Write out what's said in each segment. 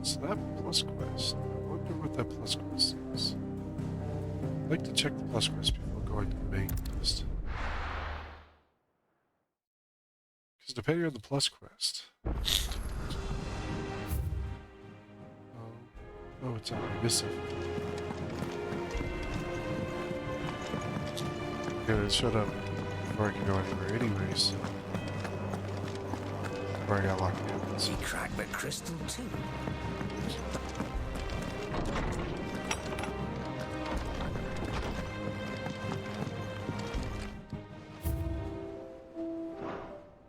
So that plus quest. I wonder what that plus quest is. I'd like to check the plus quest before going to the main quest. Because depending on the plus quest. Oh, it's already missing. Yeah, it showed up before I could go anywhere anyways. Before I got locked in. He cracked the crystal too.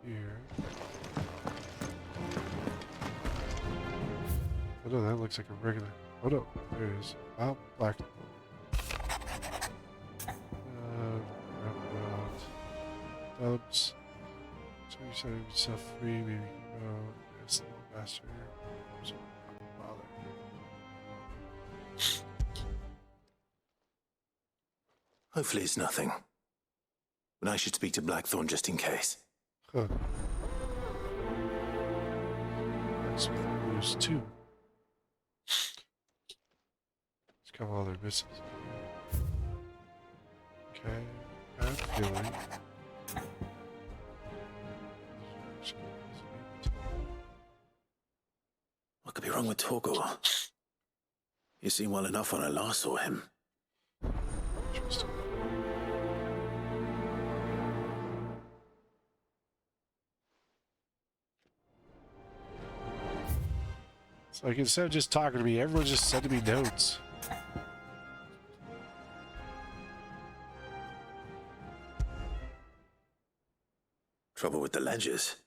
Here. Oh no, that looks like a regular. Oh no, there it is. Oh, black. Dubs. So you said yourself free, maybe you can go. Yes, little bastard. So, bother. Hopefully it's nothing. But I should speak to Blackthorn just in case. Huh. That's news too. Let's cover all their misses. Okay, I have a feeling. What could be wrong with Torgor? You seemed well enough when I last saw him. Interesting. It's like instead of just talking to me, everyone's just sending me notes. Trouble with the ledgers.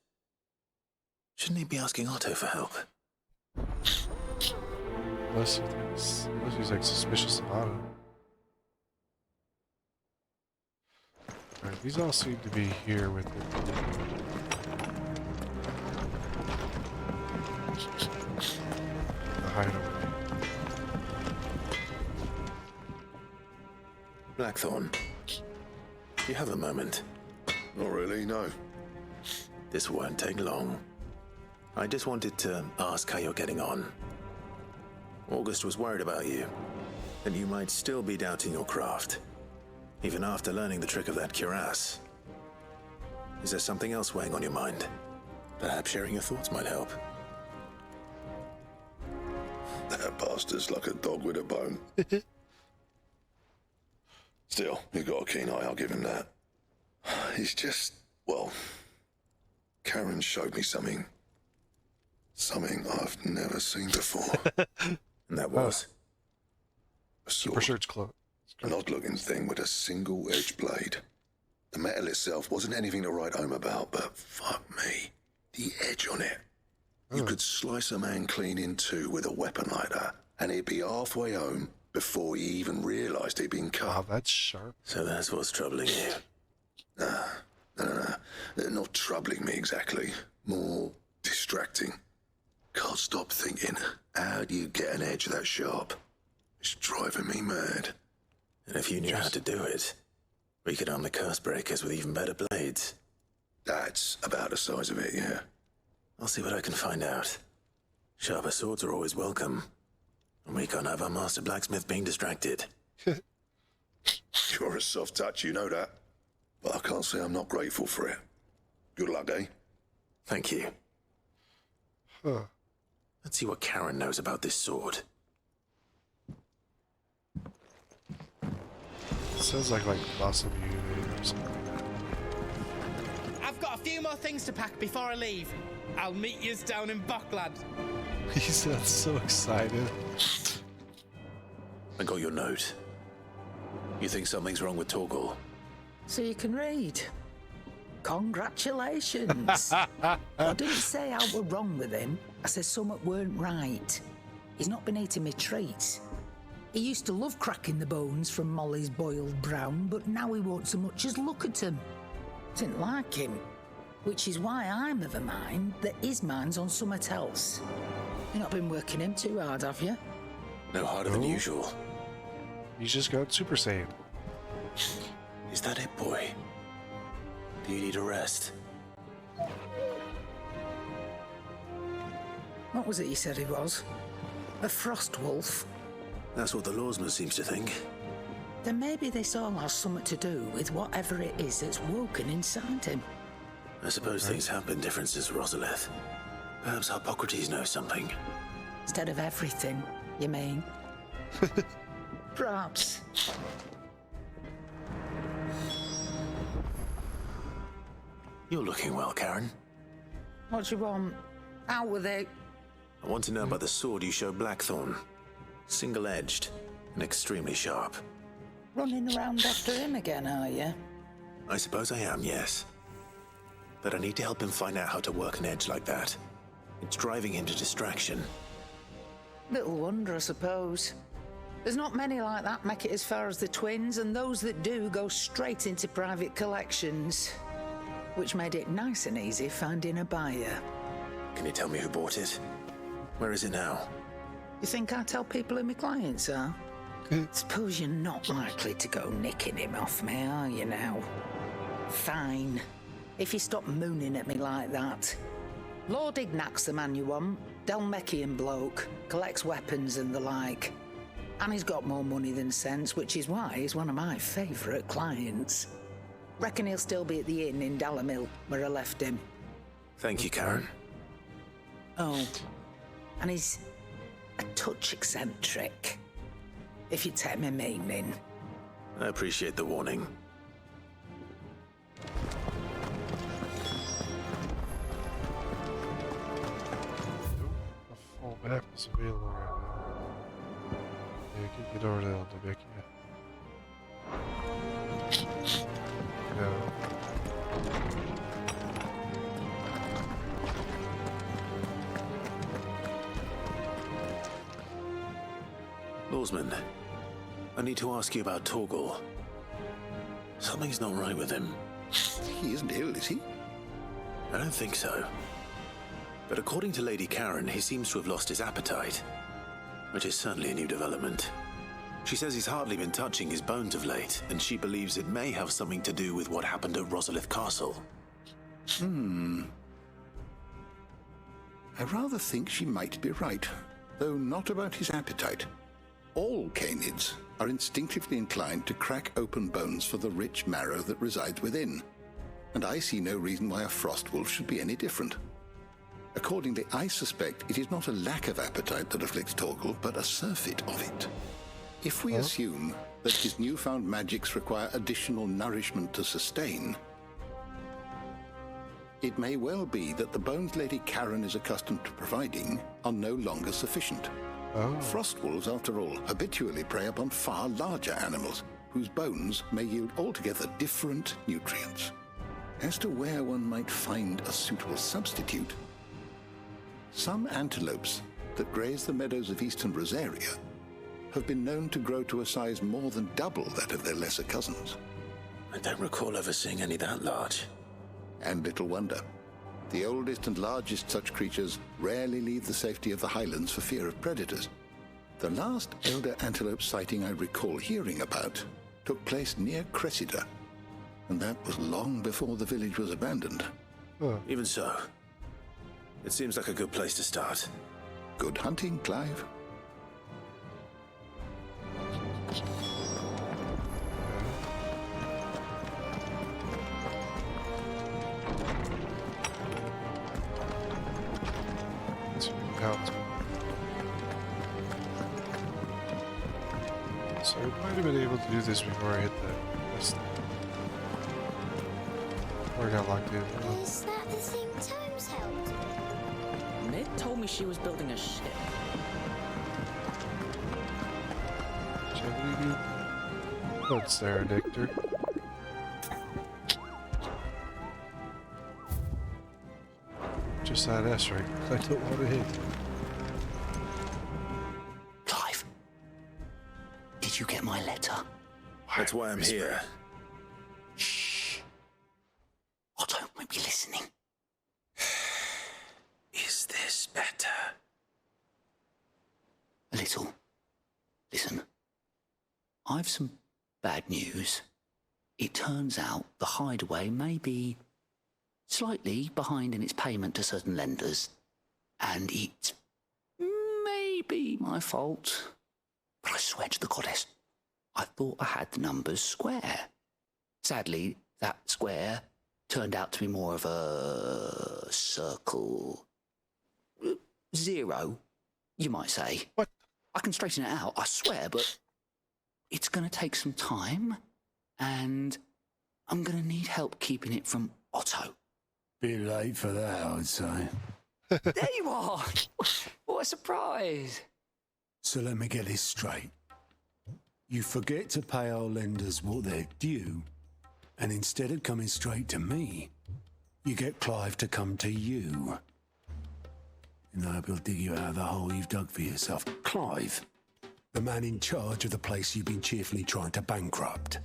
Shouldn't he be asking Otto for help? Unless he's like suspicious of Otto. Alright, these all seem to be here with it. The hideaway. Blackthorn, do you have a moment? Not really, no. This won't take long. I just wanted to ask how you're getting on. August was worried about you, that you might still be doubting your craft, even after learning the trick of that cuirass. Is there something else weighing on your mind? Perhaps sharing your thoughts might help. That bastard's like a dog with a bone. Still, he's got a keen eye, I'll give him that. He's just, well, Karen showed me something I've never seen before. And that was? A sword. Super Shirt's close. An odd-looking thing with a single-edged blade. The metal itself wasn't anything to write home about, but fuck me, the edge on it. You could slice a man clean in two with a weapon like that, and he'd be halfway home before he even realised he'd been cut. Wow, that's sharp. So that's what's troubling you. No. They're not troubling me exactly. More distracting. Can't stop thinking, how do you get an edge that sharp? It's driving me mad. And if you knew how to do it, we could arm the curse breakers with even better blades. That's about the size of it, yeah. I'll see what I can find out. Sharper swords are always welcome. And we can't have our master blacksmith being distracted. You're a soft touch, you know that. But I can't say I'm not grateful for it. Good luck, eh? Thank you. Huh. Let's see what Karen knows about this sword. Sounds like Blossom Unit or something like that. I've got a few more things to pack before I leave. I'll meet yous down in Buckland. He sounds so excited. I got your note. You think something's wrong with Torgor? So you can read. Congratulations. I didn't say I were wrong with him. I said something weren't right. He's not been eating me treats. He used to love cracking the bones from Molly's boiled brown, but now he won't so much as look at them. Didn't like him. Which is why I'm of a mind that his mind's on something else. You've not been working him too hard, have you? No harder than usual. He's just got Super Saiyan. Is that it, boy? Do you need a rest? What was it you said he was? A frost wolf? That's what the lawsman seems to think. Then maybe this all has something to do with whatever it is that's woken inside him. I suppose things have been different since Rosalith. Perhaps Hippocrates knows something. Instead of everything, you mean? Perhaps. You're looking well, Karen. What do you want? Out with it. I want to know about the sword you showed Blackthorn. Single-edged and extremely sharp. Running around after him again, are you? I suppose I am, yes. But I need to help him find out how to work an edge like that. It's driving him to distraction. Little wonder, I suppose. There's not many like that make it as far as the twins, and those that do go straight into private collections. Which made it nice and easy finding a buyer. Can you tell me who bought it? Where is it now? You think I tell people who my clients are? Suppose you're not likely to go nicking him off me, are you now? Fine. If you stop mooning at me like that. Lord Ignac's the man you want. Dalmekian bloke. Collects weapons and the like. And he's got more money than sense, which is why he's one of my favourite clients. Reckon he'll still be at the inn in Dalamil, where I left him. Thank you, Karen. Oh, and he's a touch eccentric, if you take my meaning. I appreciate the warning. A full map is available right now. Yeah, get over there on the deck, yeah. No. Lawsman, I need to ask you about Torgal. Something's not right with him. He isn't ill, is he? I don't think so. But according to Lady Karen, he seems to have lost his appetite, which is certainly a new development. She says he's hardly been touching his bones of late, and she believes it may have something to do with what happened at Rosalith Castle. I rather think she might be right, though not about his appetite. All canids are instinctively inclined to crack open bones for the rich marrow that resides within, and I see no reason why a frost wolf should be any different. Accordingly, I suspect it is not a lack of appetite that afflicts Torgal, but a surfeit of it. If we assume that his newfound magics require additional nourishment to sustain, it may well be that the bones Lady Karen is accustomed to providing are no longer sufficient. Frost wolves, after all, habitually prey upon far larger animals, whose bones may yield altogether different nutrients. As to where one might find a suitable substitute, some antelopes that graze the meadows of eastern Rosaria have been known to grow to a size more than double that of their lesser cousins. I don't recall ever seeing any that large. And little wonder. The oldest and largest such creatures rarely leave the safety of the highlands for fear of predators. The last elder antelope sighting I recall hearing about took place near Cressida, and that was long before the village was abandoned. Even so, it seems like a good place to start. Good hunting, Clive. So we might have been able to do this before I hit the quest. Or I got locked in. Is that the thing Tomes held? Mid told me she was building a ship. What's there, Victor? Just that S right. I don't want to hit. Clive, did you get my letter? That's why I'm here. Shh. I don't want you listening. Is this better? A little. Listen, I've some bad news. It turns out the hideaway may be slightly behind in its payment to certain lenders, and it may be my fault. But I swear to the goddess, I thought I had the numbers square. Sadly, that square turned out to be more of a circle. 0, you might say. What? I can straighten it out, I swear, but it's going to take some time, and I'm going to need help keeping it from Otto. Bit late for that, I'd say. There you are! What a surprise! So let me get this straight. You forget to pay our lenders what they're due, and instead of coming straight to me, you get Clive to come to you. And I hope he'll dig you out of the hole you've dug for yourself. Clive, the man in charge of the place you've been cheerfully trying to bankrupt.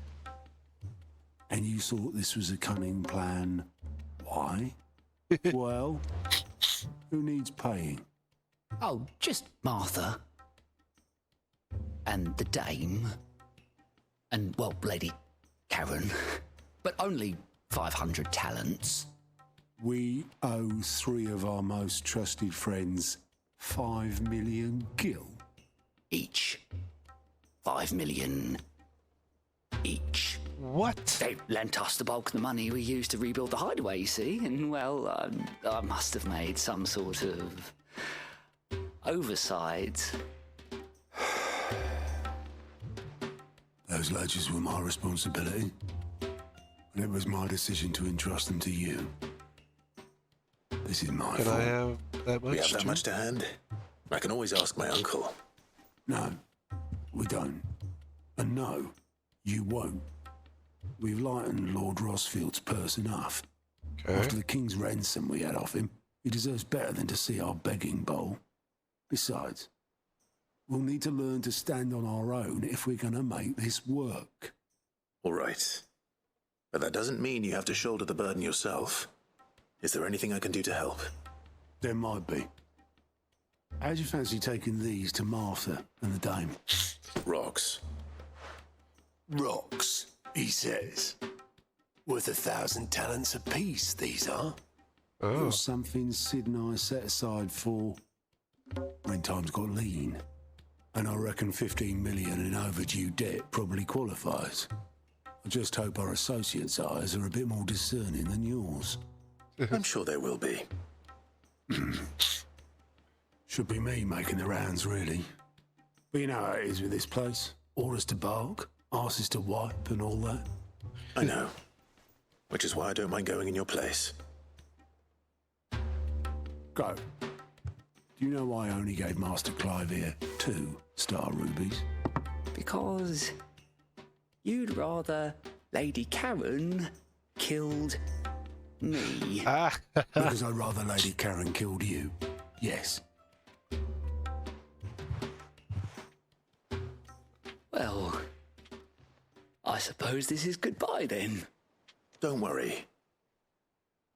And you thought this was a cunning plan. Why? Well, who needs paying? Oh, just Martha. And the dame. And, well, Lady Karen. But only 500 talents. We owe 3 of our most trusted friends 5 million gil. Each. 5 million each. What? They lent us the bulk of the money we used to rebuild the hideaway, you see, and, well, I must have made some sort of oversight. Those ledgers were my responsibility, and it was my decision to entrust them to you. This is my Can fault. I have that much? We have that too? much to hand? I can always ask my uncle. No, we don't. And no, you won't. We've lightened Lord Rosfield's purse enough. Okay. After the king's ransom we had off him, he deserves better than to see our begging bowl. Besides, we'll need to learn to stand on our own if we're going to make this work. All right. But that doesn't mean you have to shoulder the burden yourself. Is there anything I can do to help? There might be. How'd you fancy taking these to Martha and the dame? Rocks. Rocks, he says. Worth 1,000 talents apiece, these are. Oh. Or something Sid and I set aside for when times got lean. And I reckon 15 million in overdue debt probably qualifies. I just hope our associates' eyes are a bit more discerning than yours. I'm sure there will be. Should be me making the rounds, really. But you know how it is with this place. Orders to bark, arses to wipe and all that. I know. Which is why I don't mind going in your place. Go. Do you know why I only gave Master Clive here 2 star rubies? Because you'd rather Lady Karen killed me. Ah. Because I'd rather Lady Karen killed you. Yes. Well, I suppose this is goodbye then. Don't worry.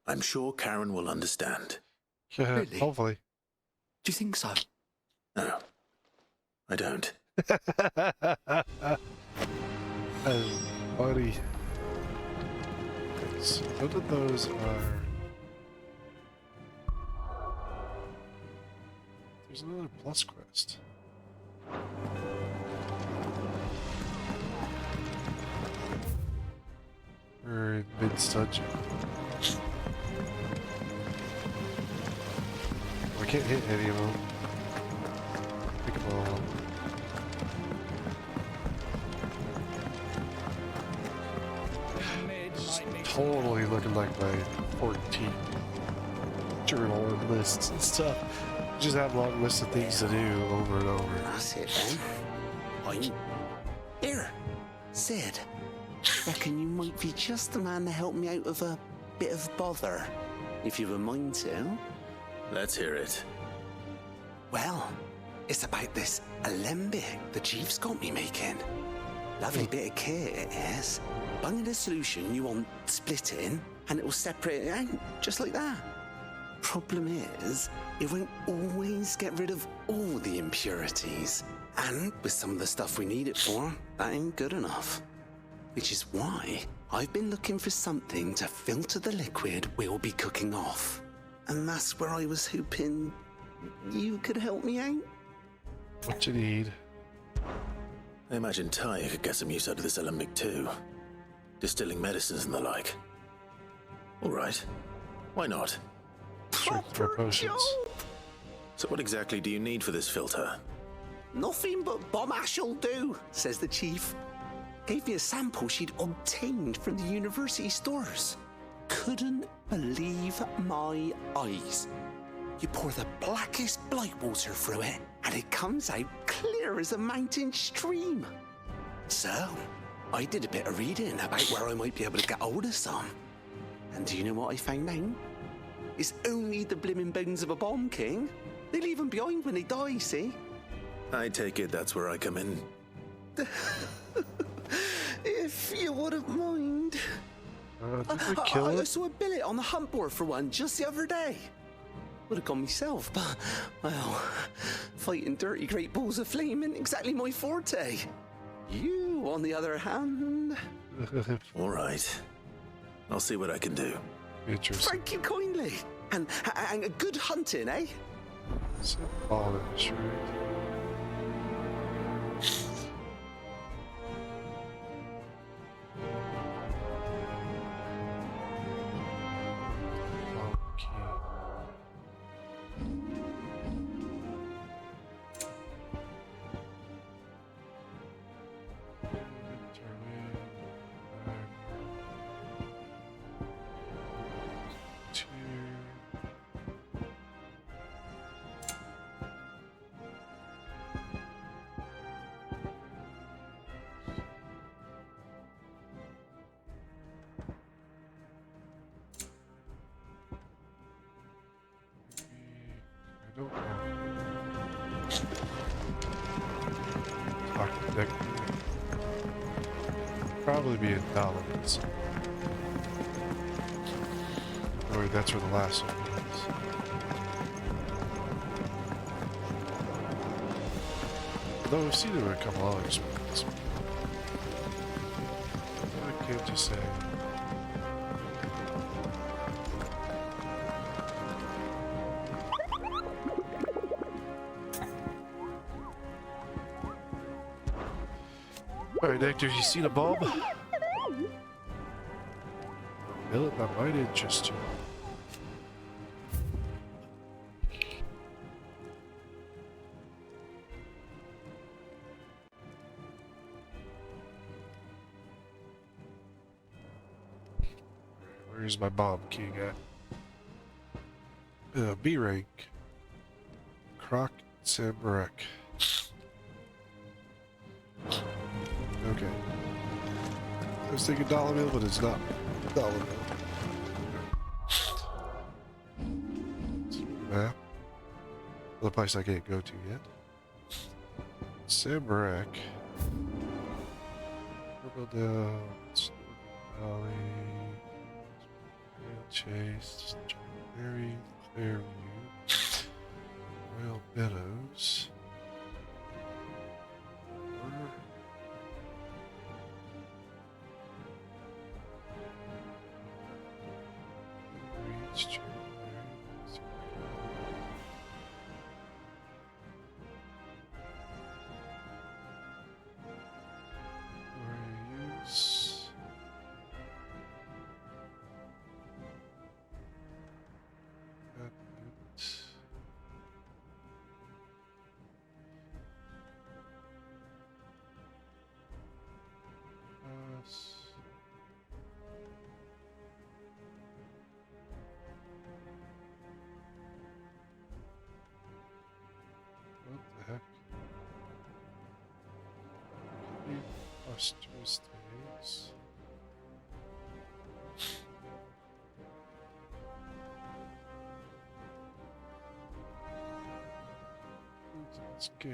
I'm sure Karen will understand. Yeah, Really? hopefully. Do you think so? No, I don't. Buddy. Okay, so none of those are. There's another plus quest. We're in Mid's dungeon. I can't hit any of them. Pick them all up. Totally looking like my 14 journal and lists and stuff. Just have a long list of things to do over and over. That's it then. Here, Sid. Reckon you might be just the man to help me out of a bit of bother, if you were mind to. Let's hear it. Well, it's about this alembic the chief's got me making. Lovely bit of kit it is. Bung in a solution you want splitting, and it will separate it out, just like that. Problem is, it won't always get rid of all the impurities. And with some of the stuff we need it for, that ain't good enough. Which is why I've been looking for something to filter the liquid we'll be cooking off. And that's where I was hoping you could help me out. What you need? I imagine Ty could get some use out of this alembic too. Distilling medicines and the like. All right. Why not? Strength for potions. So what exactly do you need for this filter? Nothing but bomb ash'll do, says the chief. Gave me a sample she'd obtained from the university stores. Couldn't believe my eyes. You pour the blackest blight water through it, and it comes out clear as a mountain stream. So, I did a bit of reading about where I might be able to get hold of some. And do you know what I found out? It's only the blimmin' bones of a bomb king. They leave them behind when they die, see? I take it that's where I come in. If you wouldn't mind. Did we kill I it? saw a billet on the hunt board for one just the other day. Would have gone myself, but, well, fighting dirty great balls of flame isn't exactly my forte. You, on the other hand... All right. I'll see what I can do. Interesting. Thank you kindly. And a good hunting, eh? It's all in the street. I don't know. Talk to Dick. Probably be in Dollars. Or that's where the last one is. Though I've seen it a couple others. I can't just say. Alright, Nectar, you seen a bulb? Billet, that might interest you. Where's my bomb king at? B rank. Croc Sambarek. Okay. I was thinking dollar bill, but it's not dollar bill. Map. The place I can't go to yet. Sambarek. Purple Down. Snowy Valley. Chase. Strawberry. Clearview. Royal Meadows. What the heck? Buster's Days. It's Gate.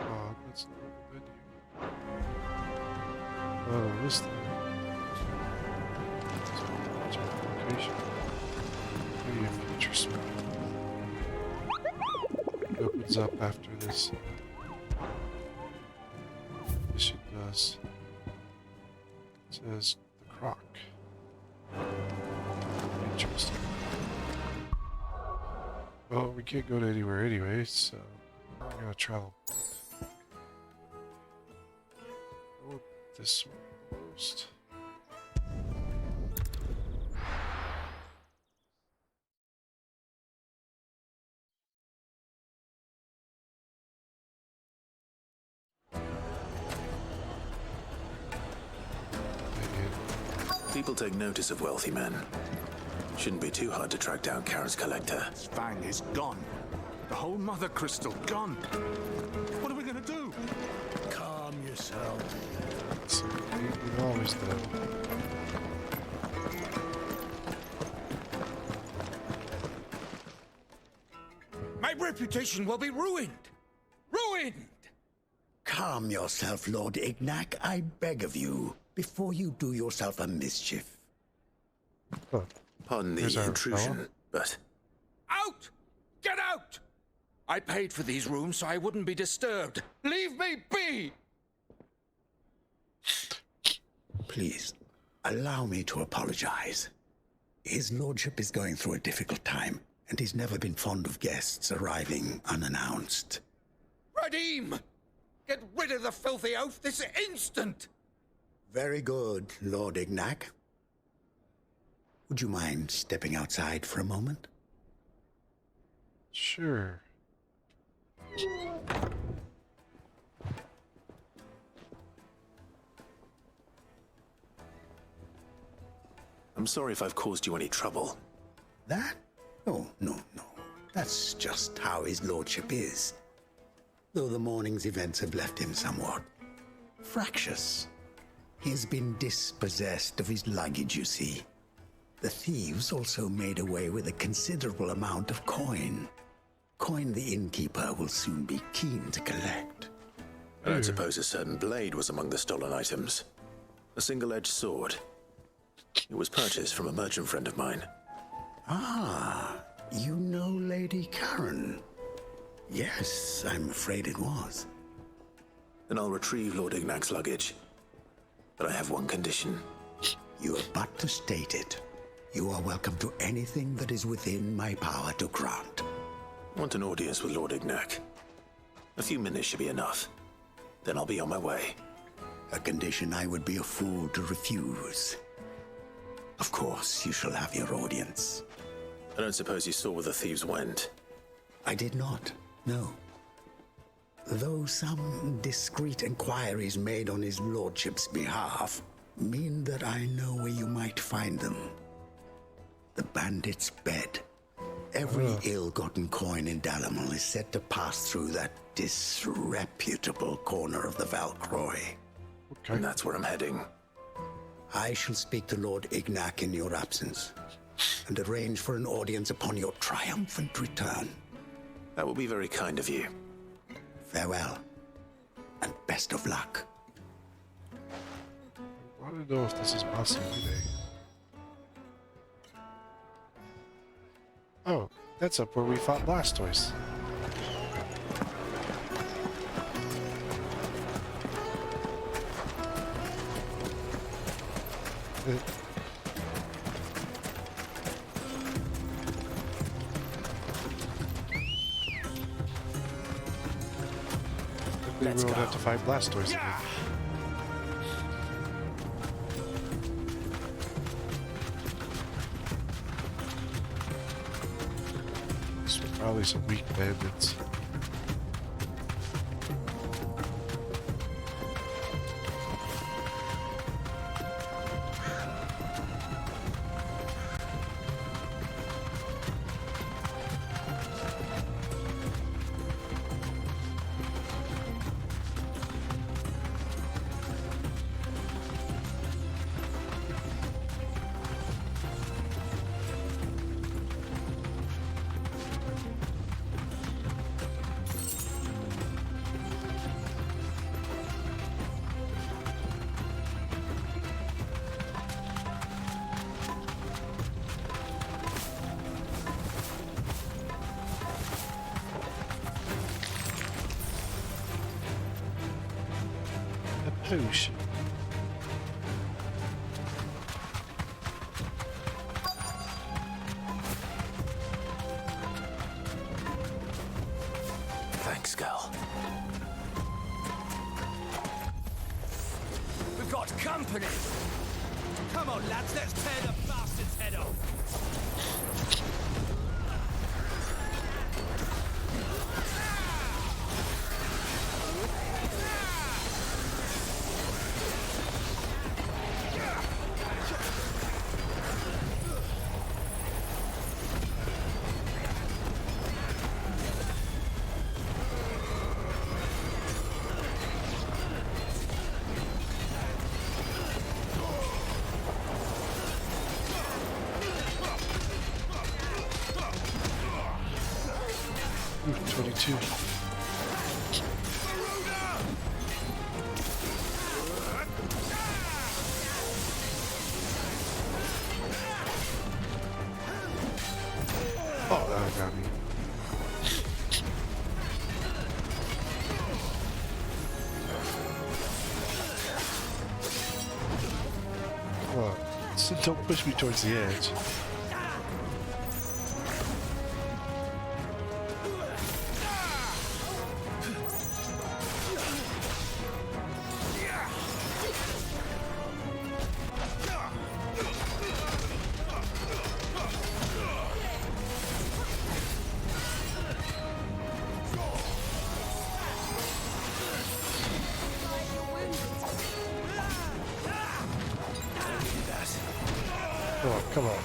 Oh, that's not the menu. Oh, this thing. Location. Maybe a future spot. It opens up after this mission does. It says the Croc. Interesting. Well, we can't go to anywhere anyway, so we're gonna travel. Go this way most. People take notice of wealthy men. Shouldn't be too hard to track down Kara's collector. Fang is gone. The whole mother crystal gone. What are we gonna do? Calm yourself. So we've always done. My reputation will be ruined. Ruined! Calm yourself, Lord Ignac, I beg of you, before you do yourself a mischief. Oh, Pardon there's the our intrusion, fella. but Out! Get out! I paid for these rooms so I wouldn't be disturbed. Leave me be! Please, allow me to apologize. His lordship is going through a difficult time, and he's never been fond of guests arriving unannounced. Radim! Get rid of the filthy oaf this instant! Very good, Lord Ignac. Would you mind stepping outside for a moment? Sure. I'm sorry if I've caused you any trouble. That? Oh, no. That's just how his lordship is. Though the morning's events have left him somewhat fractious. He's been dispossessed of his luggage, you see. The thieves also made away with a considerable amount of coin. Coin the innkeeper will soon be keen to collect. I don't suppose a certain blade was among the stolen items. A single-edged sword. It was purchased from a merchant friend of mine. Ah, you know Lady Karen. Yes, I'm afraid it was. Then I'll retrieve Lord Ignac's luggage. But I have one condition. You are but to state it. You are welcome to anything that is within my power to grant. I want an audience with Lord Ignac. A few minutes should be enough. Then I'll be on my way. A condition I would be a fool to refuse. Of course, you shall have your audience. I don't suppose you saw where the thieves went. I did not, no. Though some discreet inquiries made on his lordship's behalf mean that I know where you might find them. The bandit's bed. Every ill-gotten coin in Dalamon is said to pass through that disreputable corner of the Valcroy. Okay. And that's where I'm heading. I shall speak to Lord Ignac in your absence, and arrange for an audience upon your triumphant return. That will be very kind of you. Farewell, and best of luck. I want to know if this is Master Ude. Oh, that's up where we fought Blastoise. We will have to fight Blastoise again. This was probably some weak bandits. Potion. Thanks, girl. We've got company! Come on, lads, let's tear the bastard's head off! Ooh, 22. Oh, that got me. Come on. So don't push me towards the edge. Come on, come on.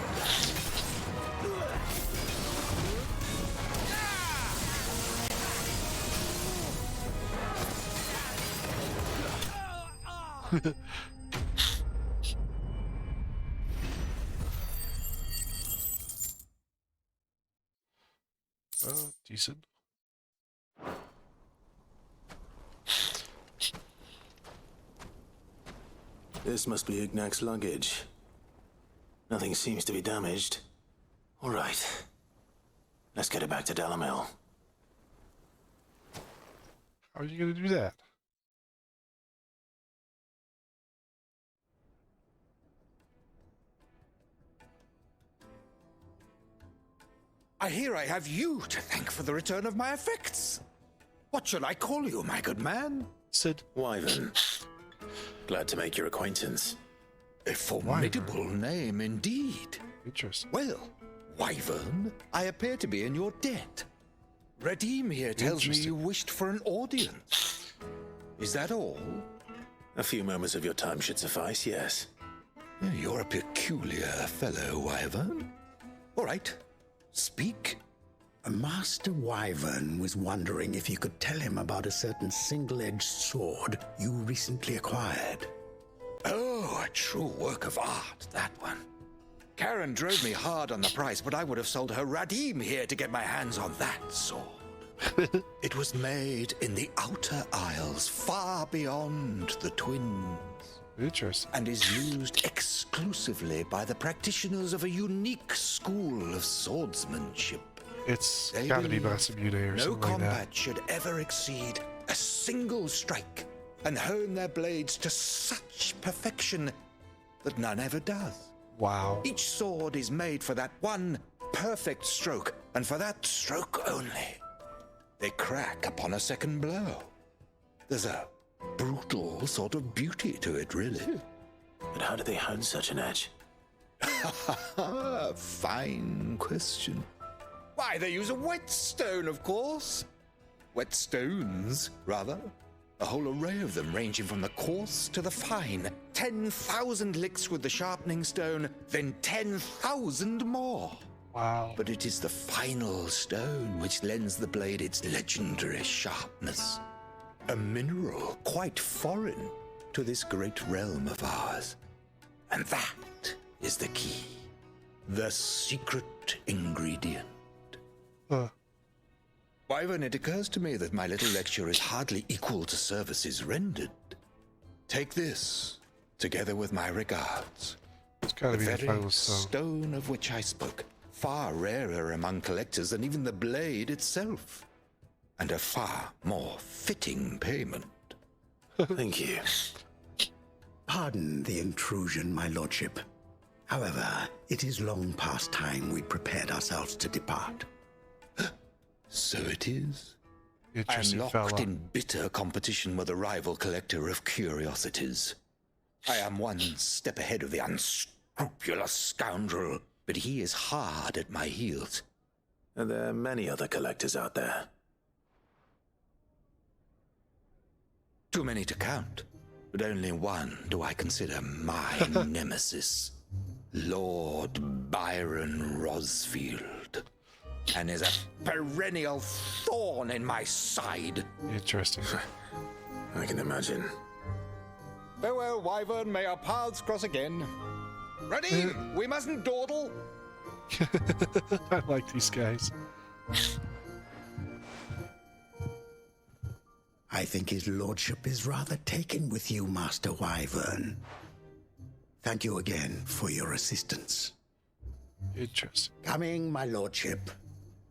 Decent. This must be Ignac's luggage. Nothing seems to be damaged. All right. Let's get it back to Delamel. How are you going to do that? I hear I have you to thank for the return of my effects. What should I call you, my good man? Sid. Wyvern. Glad to make your acquaintance. A formidable name indeed. Interesting. Well, Wyvern, I appear to be in your debt. Redeem here tells me you wished for an audience. Is that all? A few moments of your time should suffice, yes. You're a peculiar fellow, Wyvern. All right, speak. Master Wyvern was wondering if you could tell him about a certain single-edged sword you recently acquired. Oh, a true work of art, that one. Karen drove me hard on the price, but I would have sold her Radim here to get my hands on that sword. It was made in the Outer Isles, far beyond the Twins. Interesting. And is used exclusively by the practitioners of a unique school of swordsmanship. It's They got to be believe Masamune or no something like combat that. should ever exceed a single strike and hone their blades to such perfection that none ever does. Wow. Each sword is made for that one perfect stroke, and for that stroke only. They crack upon a second blow. There's a brutal sort of beauty to it, really. But how do they hone such an edge? Fine question. Why, they use a whetstone, of course. Whetstones, rather. A whole array of them, ranging from the coarse to the fine. 10,000 licks with the sharpening stone, then 10,000 more. Wow. But it is the final stone which lends the blade its legendary sharpness. A mineral quite foreign to this great realm of ours. And that is the key. The secret ingredient. Wyvern, it occurs to me that my little lecture is hardly equal to services rendered. Take this, together with my regards. It's got to be the very final stone. stone of which I spoke, far rarer among collectors than even the blade itself, and a far more fitting payment. Thank you. Pardon the intrusion, my lordship. However, it is long past time we prepared ourselves to depart. So it is. I am interesting locked fella. in bitter competition with a rival collector of curiosities. I am one step ahead of the unscrupulous scoundrel, but he is hard at my heels. And there are many other collectors out there. Too many to count, but only one do I consider my nemesis. Lord Byron Rosfield. And is a perennial thorn in my side. Interesting. I can imagine. Farewell, Wyvern. May our paths cross again. Ready? We mustn't dawdle. I like these guys. I think his lordship is rather taken with you, Master Wyvern. Thank you again for your assistance. Interesting. Coming, my lordship.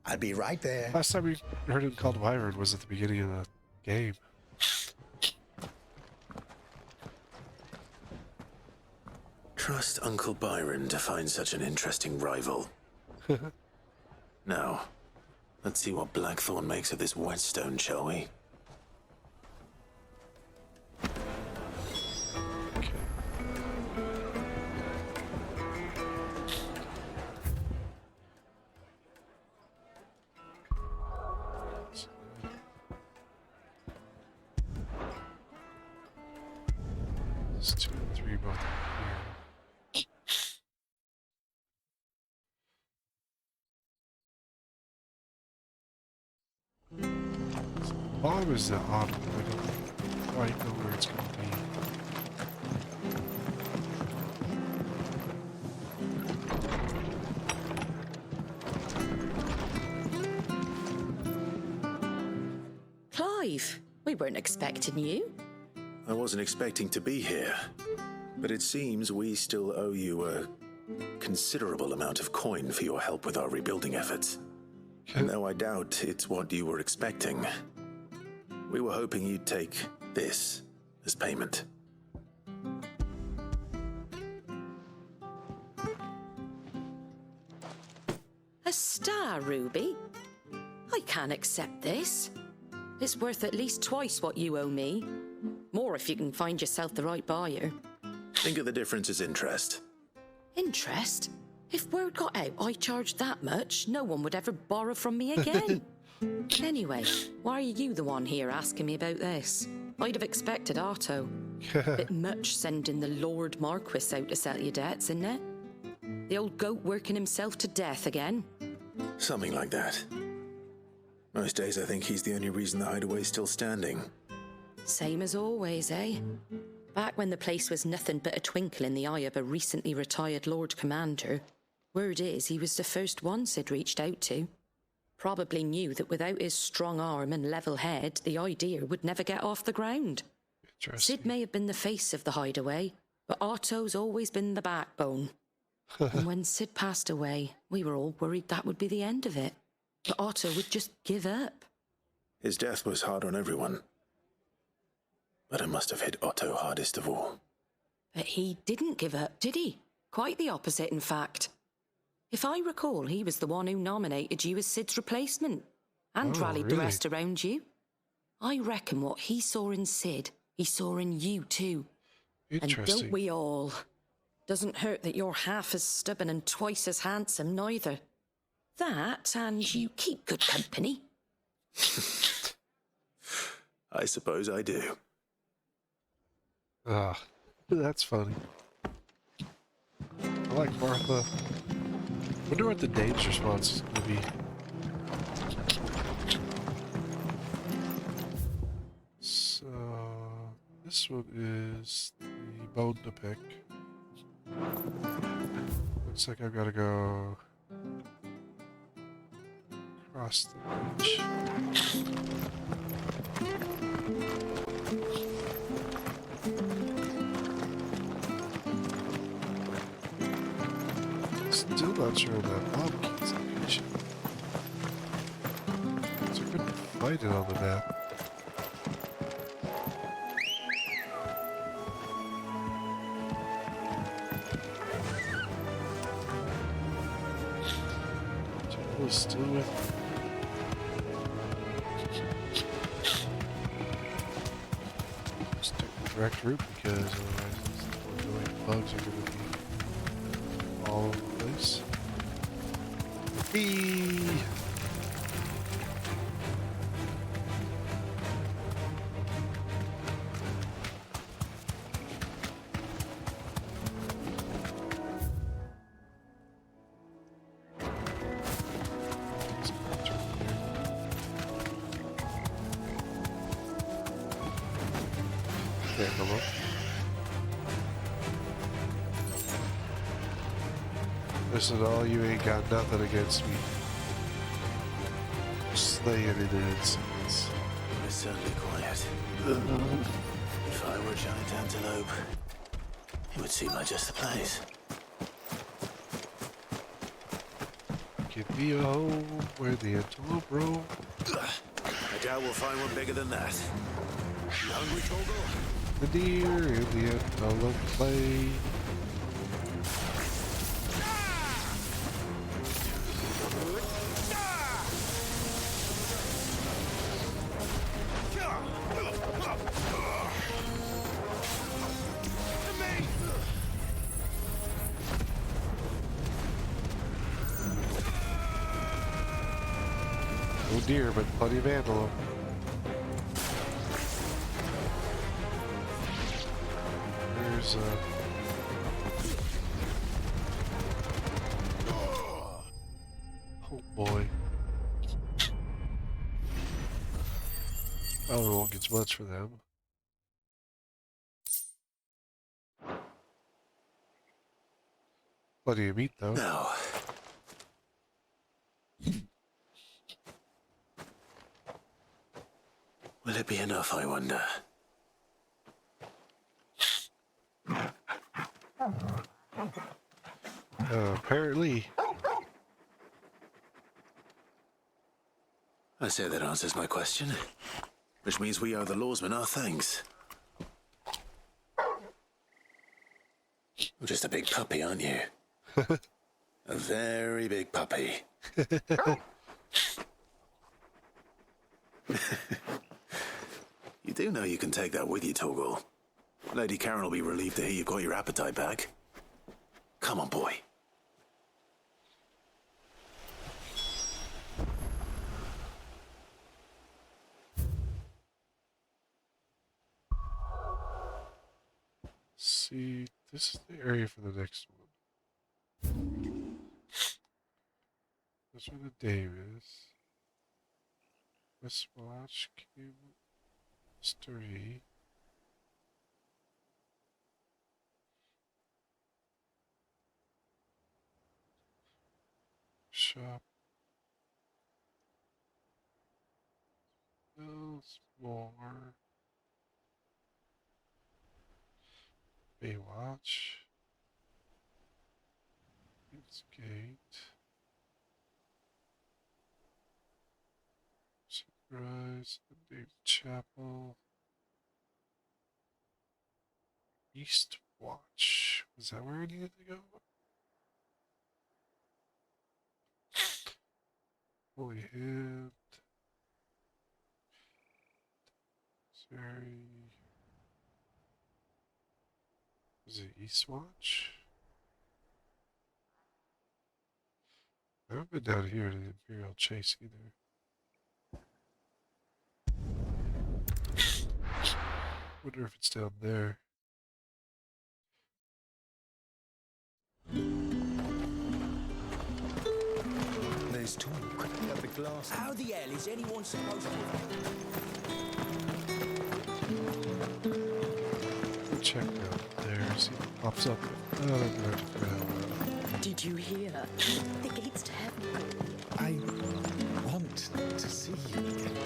I'll be right there. Last time we heard him called Wyvern was at the beginning of the game. Trust Uncle Byron to find such an interesting rival. Now, let's see what Blackthorn makes of this whetstone, shall we? There's 2 and 3 both here. Bomb is the odd one. I don't quite know where it's going to be. Clive, we weren't expecting you. I wasn't expecting to be here, but it seems we still owe you a considerable amount of coin for your help with our rebuilding efforts. Though I doubt it's what you were expecting. We were hoping you'd take this as payment. A star ruby? I can't accept this. It's worth at least twice what you owe me. More if you can find yourself the right buyer. Think of the difference as interest. Interest? If word got out I charged that much, no one would ever borrow from me again. Anyway, why are you the one here asking me about this? I'd have expected Otto. Bit much sending the Lord Marquis out to settle your debts, isn't it? The old goat working himself to death again. Something like that. Most days I think he's the only reason the hideaway's still standing. Same as always, eh? Back when the place was nothing but a twinkle in the eye of a recently retired Lord Commander, word is he was the first one Sid reached out to. Probably knew that without his strong arm and level head, the idea would never get off the ground. Sid may have been the face of the hideaway, but Otto's always been the backbone. And when Sid passed away, we were all worried that would be the end of it. But Otto would just give up. His death was hard on everyone. But it must have hit Otto hardest of all. But he didn't give up, did he? Quite the opposite, in fact. If I recall, he was the one who nominated you as Sid's replacement and rallied the rest around you. I reckon what he saw in Sid, he saw in you too. And don't we all? Doesn't hurt that you're half as stubborn and twice as handsome, neither. That, and you keep good company. I suppose I do. Ah, that's funny. I like Martha. Wonder what the Dane's response is going to be. So, this one is the bone to pick. Looks like I've got to go across the beach. Still not sure that bomb key's location. So I couldn't find it on the map. Is still with me. direct route because otherwise these annoying bugs are going to be all over the place. Eee! Yeah, come on. Listen, all you ain't got nothing against me. Slaying in an instant. It's certainly quiet. If I were a giant antelope, it would seem like just the place. Give me a home where the antelope roam. I doubt we'll find one bigger than that. You hungry, Torgal? The deer and the antelope play. No deer, but plenty of antelope. There's oh boy. Probably won't get much for them. Plenty of meat though. No. Will it be enough, I wonder? Apparently. I say that answers my question. Which means we owe the lawsmen our thanks. You're just a big puppy, aren't you? A very big puppy. You do know you can take that with you, Torgal. Lady Karen will be relieved to hear you've got your appetite back. Come on, boy. See, this is the area for the next one. That's where the dame is. Let's watch Cube Story. Shop. Bills more. Baywatch. It's Gate. Sunrise. David Chapel. East Watch. Was that where I needed to go? Holy Hand. Sorry. Was it East Watch? I haven't been down here to the Imperial Chase either. Wonder if it's down there. There's talk at the glass. How the hell is anyone supposed We'll check out there, see if it pops up. Oh, no, no. Did you hear? The gates to heaven. I want to see you again.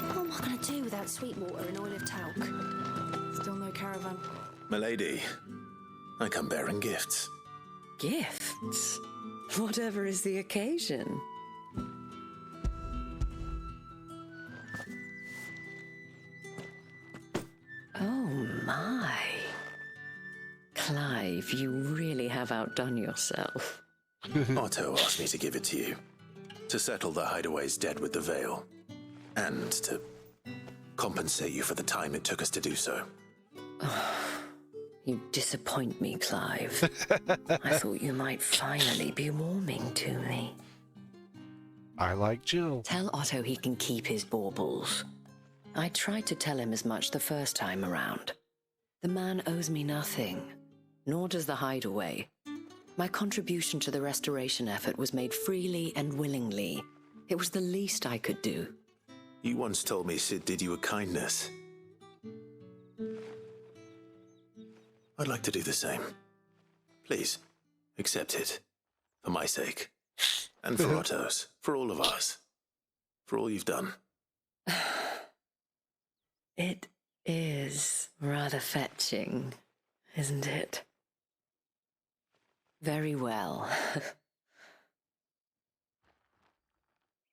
What am I going to do without Sweetwater and oil of talc? Still no caravan. Milady, I come bearing gifts. Gifts? Whatever is the occasion. Oh my. Clive, you really have outdone yourself. Otto asked me to give it to you. To settle the Hideaway's debt with the Veil. And to compensate you for the time it took us to do so. You disappoint me, Clive. I thought you might finally be warming to me. I like Jill. Tell Otto he can keep his baubles. I tried to tell him as much the first time around. The man owes me nothing, nor does the Hideaway. My contribution to the restoration effort was made freely and willingly. It was the least I could do. You once told me Sid did you a kindness. I'd like to do the same. Please, accept it. For my sake. And for Otto's. For all of us. For all you've done. It is rather fetching, isn't it? Very well.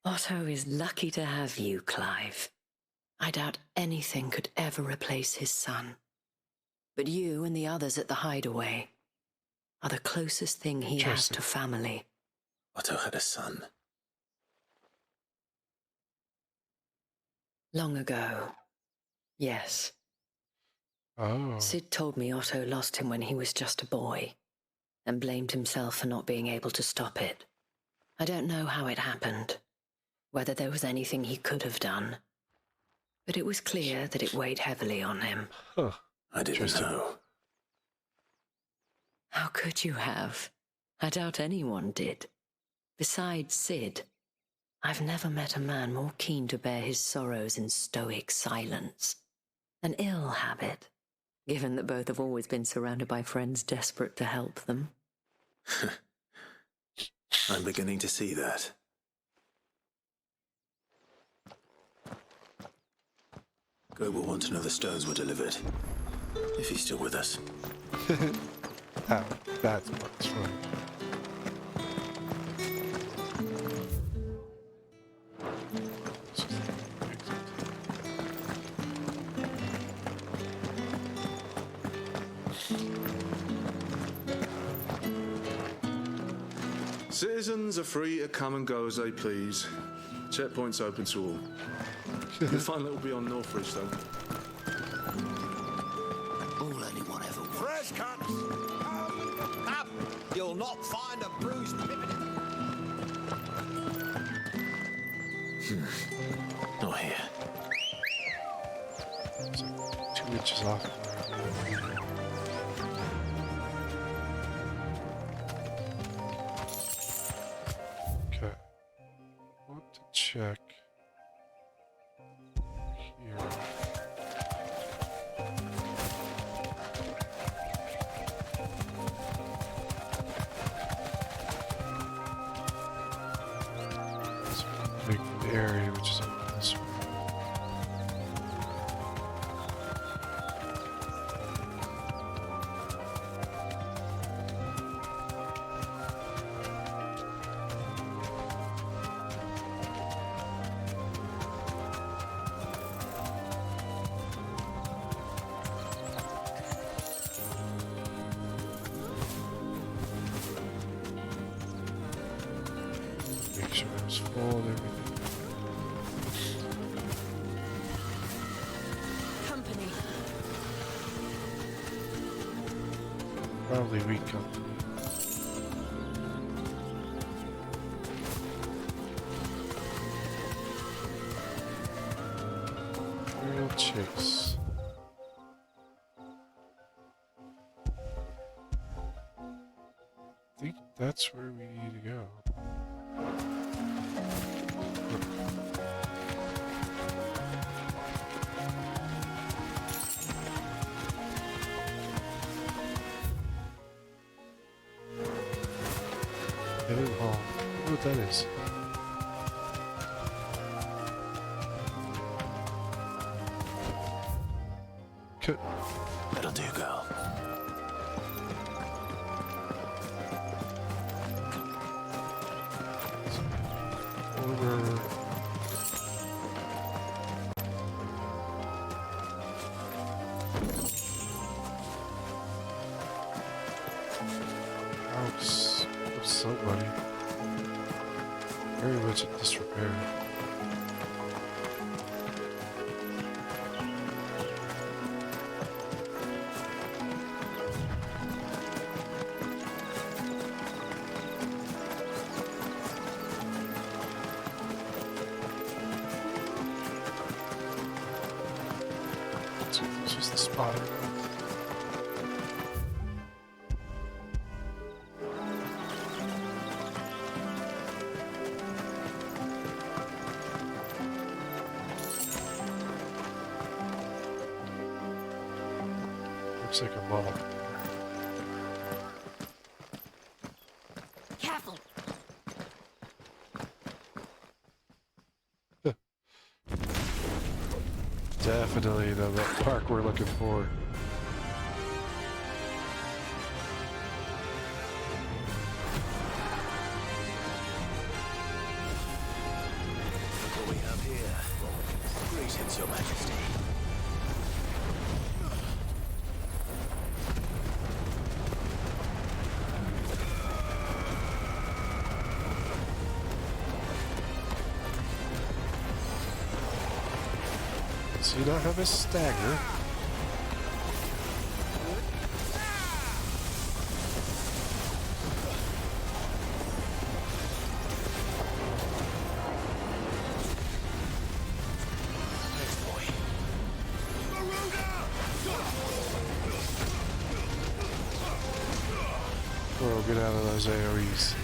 Otto is lucky to have you, Clive. I doubt anything could ever replace his son. But you and the others at the Hideaway are the closest thing he has to family. Otto had a son. Long ago, yes. Oh. Sid told me Otto lost him when he was just a boy, and blamed himself for not being able to stop it. I don't know how it happened, whether there was anything he could have done, but it was clear that it weighed heavily on him. Huh. I didn't know. How could you have? I doubt anyone did. Besides Sid, I've never met a man more keen to bear his sorrows in stoic silence. An ill habit, given that both have always been surrounded by friends desperate to help them. I'm beginning to see that. Gob will want to know the stones were delivered. If he's still with us. That's what's right. Citizens are free to come and go as they please. Checkpoint's open to all. You'll find that will be on Northridge, though. All anyone ever wants. Fresh cuts! Up! You'll not find a bruised pippin. Not here. It's like 2 inches off. Okay. I want to check here. So big area, which is over this way. Make sure it was full and everything. Company. Probably weak company. Real chicks. I think that's where we need to go. Hidden hall. I don't know what that is. Could. That'll do, girl. Over. House of somebody. Very much in disrepair. It's just the spotter. Looks like a mall. Careful. Definitely the park we're looking for. Look what we have here. Greetings, Your Majesty. So you don't have a stagger. We'll get out of those AoEs.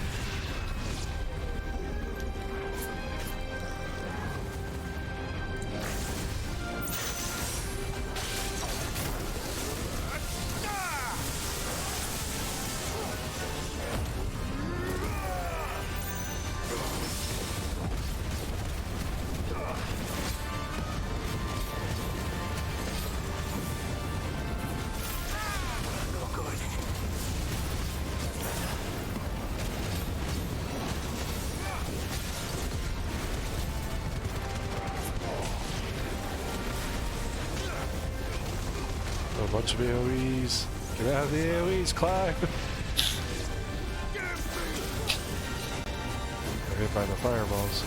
A bunch of AoEs. Get out of the AoEs, Clive! Got hit by the fireballs.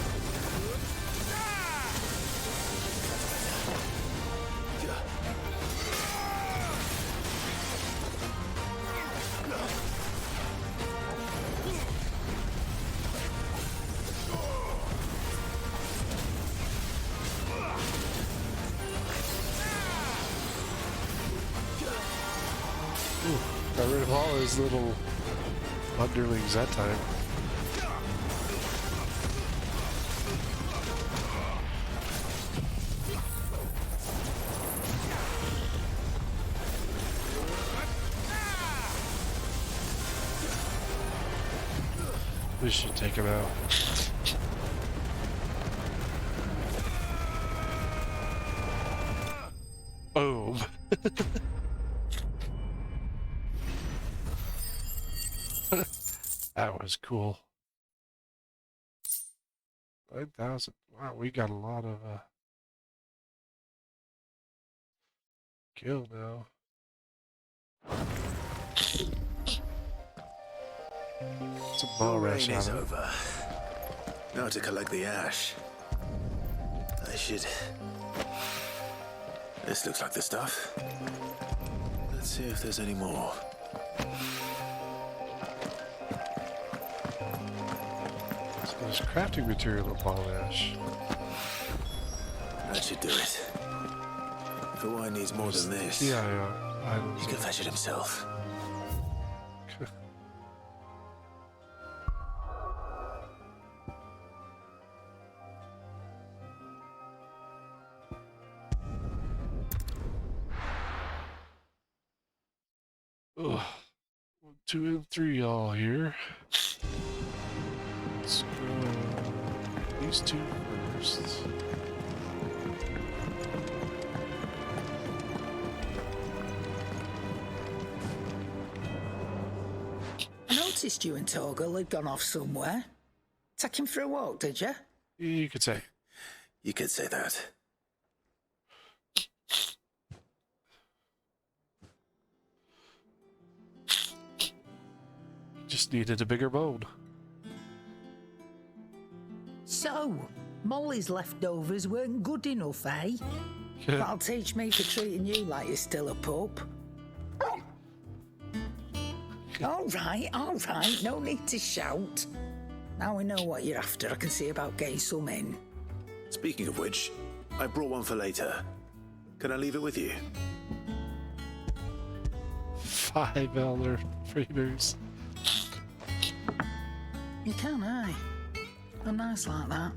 Got rid of all his little underlings that time. We should take him out. Boom. That was cool. 9,000. Wow, we got a lot of kill now. It's a ball rush Rain is on it. over. Now to collect the ash. I should. This looks like the stuff. Let's see if there's any more. So there's crafting material of ball ash. That should do it. If Hawaii needs more than this, Yeah, he can fetch it himself. Ugh. 1, 2, and 3 all here. Let's go these two first. I noticed you and Torgal had gone off somewhere. Take him for a walk, did you? You could say. You could say that. Just needed a bigger bone. So, Molly's leftovers weren't good enough, eh? That'll teach me for treating you like you're still a pup. All right, no need to shout. Now we know what you're after. I can see about getting some in. Speaking of which, I brought one for later. Can I leave it with you? 5 elder freeboots. You can, eh? I'm nice like that.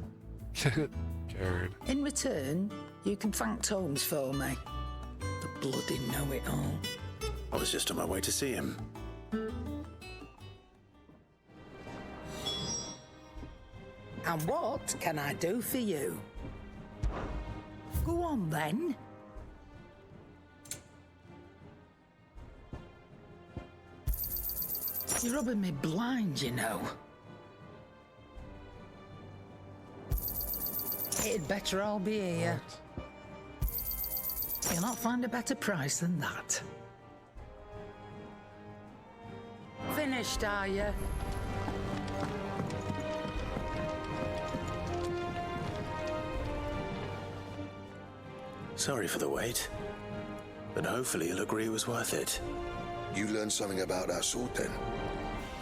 Karen. In return, you can thank Tomes for me. The bloody know-it-all. I was just on my way to see him. And what can I do for you? Go on, then. You're rubbing me blind, you know. It'd better all be here. You'll not find a better price than that. Finished, are you? Sorry for the wait, but hopefully you'll agree it was worth it. You learned something about that sword then?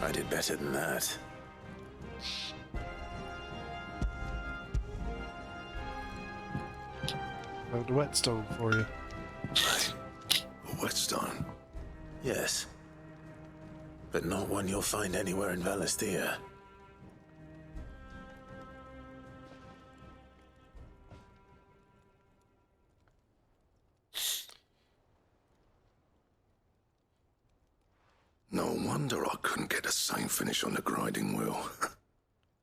I did better than that. Found a whetstone for you. A whetstone? Yes. But not one you'll find anywhere in Valisthea. No wonder I couldn't get the same finish on the grinding wheel.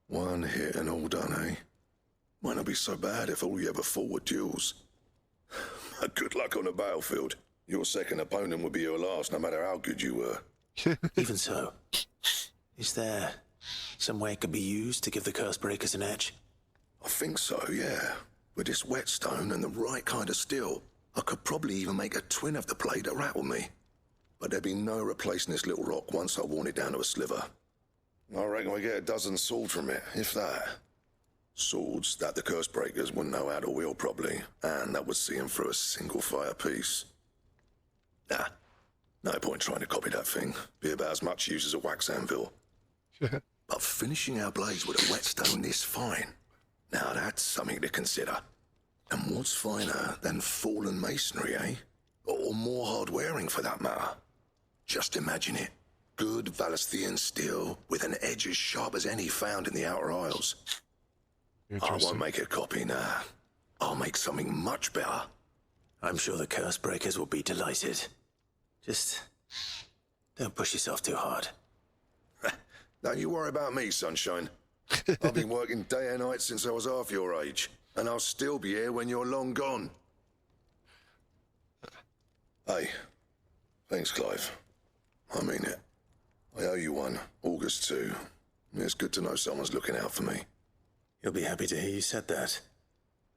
One hit and all done, eh? Might not be so bad if all you ever fought were duels. Good luck on the battlefield. Your second opponent would be your last, no matter how good you were. Even so, is there some way it could be used to give the curse breakers an edge? I think so, yeah. With this whetstone and the right kind of steel, I could probably even make a twin of the blade that rattled me. But there'd be no replacing this little rock once I worn it down to a sliver. I reckon we get a dozen swords from it, if that. Swords that the curse breakers wouldn't know how to wield properly, and that would see them through a single fire piece. Nah, no point trying to copy that thing. Be about as much use as a wax anvil. But finishing our blades with a whetstone this fine, now that's something to consider. And what's finer than fallen masonry, eh? Or more hard-wearing, for that matter. Just imagine it. Good Valisthean steel with an edge as sharp as any found in the Outer Isles. I won't make a copy, nah. I'll make something much better. I'm sure the curse breakers will be delighted. Just don't push yourself too hard. Don't you worry about me, sunshine. I've been working day and night since I was half your age, and I'll still be here when you're long gone. Hey, thanks, Clive. I mean it. I owe you one, August too. It's good to know someone's looking out for me. You'll be happy to hear you said that.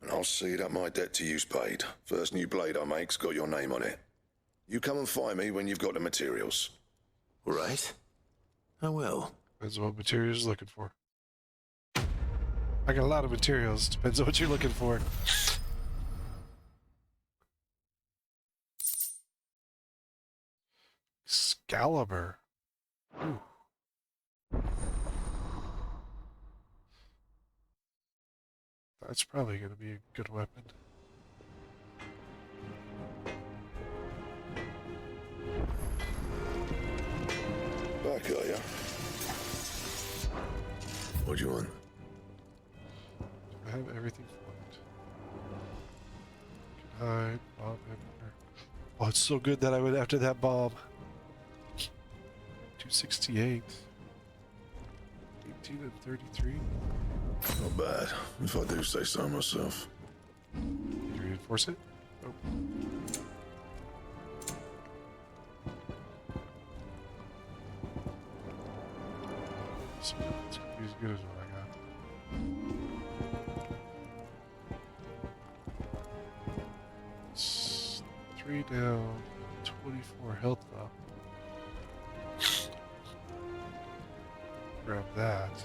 And I'll see that my debt to you's paid. First new blade I make's got your name on it. You come and find me when you've got the materials. Right. I will. Depends on what materials you're looking for. I got a lot of materials. Depends on what you're looking for. Excalibur. Ooh. That's probably going to be a good weapon. Back, are ya? What do you want? I have everything flipped. Can hide, bomb everywhere. Oh, it's so good that I went after that bomb. 268. 18 and 33. Not bad, if I do say so myself. Did you reinforce it? Nope. So it's gonna be as good as what I got. It's 3 down, 24 health up. Grab that.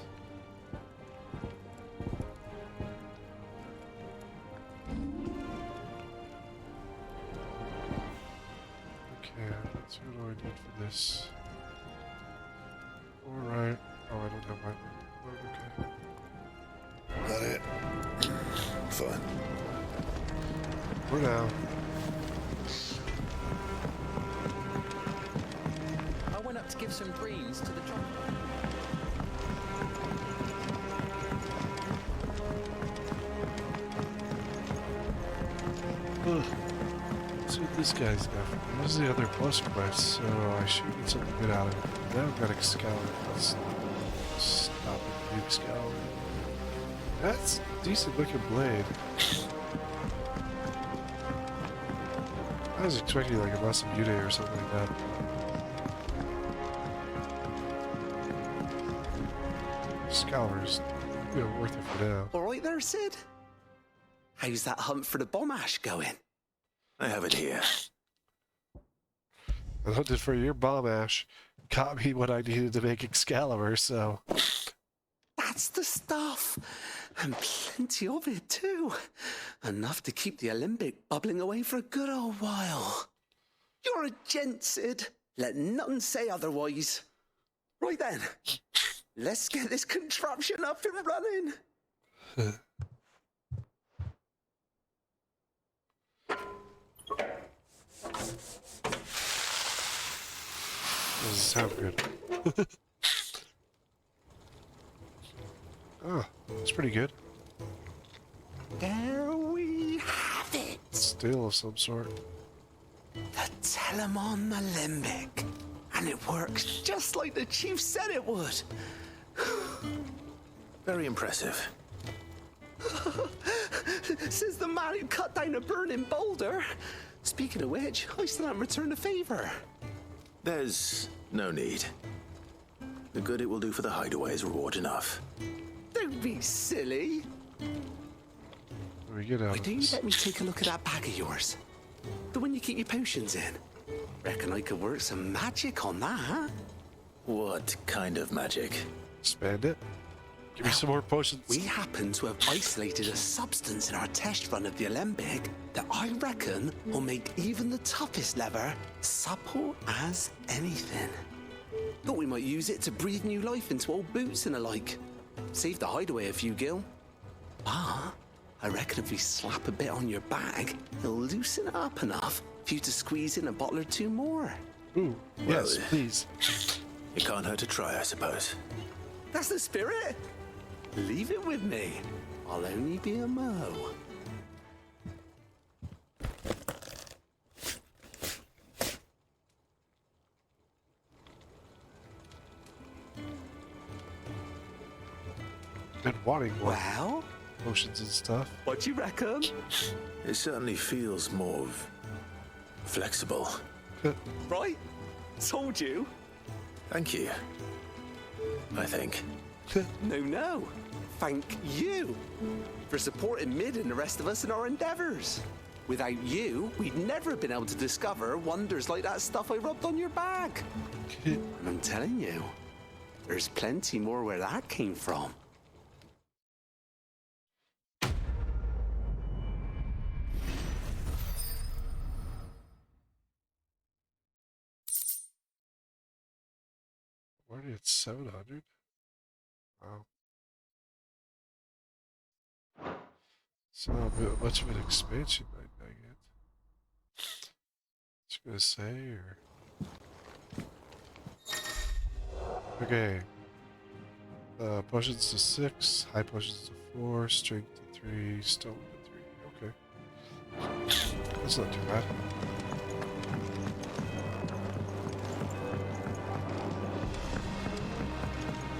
Okay, let's see what do I need for this. Alright. Oh, I don't have my okay. That it? Fine. For now. give some greens to the chocolate. Let's see what this guy's got. This is the other plus quest, so I should get something good out of it. Now I've got Excalibur. Let's stop at the Excalibur. That's a decent looking blade. I was expecting like a Masamune or something like that. Excalibur's, worth it for now. All right there, Sid? How's that hunt for the bomb ash going? I have it here. I hunted for your bomb ash. Got me what I needed to make Excalibur, so... That's the stuff. And plenty of it, too. Enough to keep the Olympic bubbling away for a good old while. You're a gent, Sid. Let nothing say otherwise. Right then. Let's get this contraption up and running. Doesn't sound good. Oh, that's pretty good. There we have it. Steel of some sort. The Telemon Alembic. And it works just like the chief said it would. Very impressive. Says the man who cut down a burning boulder. Speaking of which, I still haven't returned the favor. There's no need. The good it will do for the hideaway is reward enough. Don't be silly. What do we get out Why of don't you this? let me take a look at that bag of yours? The one you keep your potions in. Reckon I could work some magic on that, huh? What kind of magic? Expand it. Give me some more potions. We happen to have isolated a substance in our test run of the Alembic that I reckon will make even the toughest leather supple as anything. Thought we might use it to breathe new life into old boots and the like. Save the hideaway a few gil. Ah, I reckon if we slap a bit on your bag, it'll loosen it up enough for you to squeeze in a bottle or two more. Ooh, yes, please. It can't hurt to try, I suppose. That's the spirit. Leave it with me. I'll only be a mo. Been wanting more Well, potions and stuff. what do you reckon? It certainly feels more flexible. Right? Told you. Thank you. I think. No. Thank you for supporting Mid and the rest of us in our endeavors. Without you, we'd never have been able to discover wonders like that stuff I rubbed on your bag. And I'm telling you, there's plenty more where that came from. Already at 700? Wow. It's not a bit much of an expansion right now yet. What you gonna say, or? Okay. Potions to 6, high potions to 4, strength to 3, stone to 3. Okay. That's not too bad.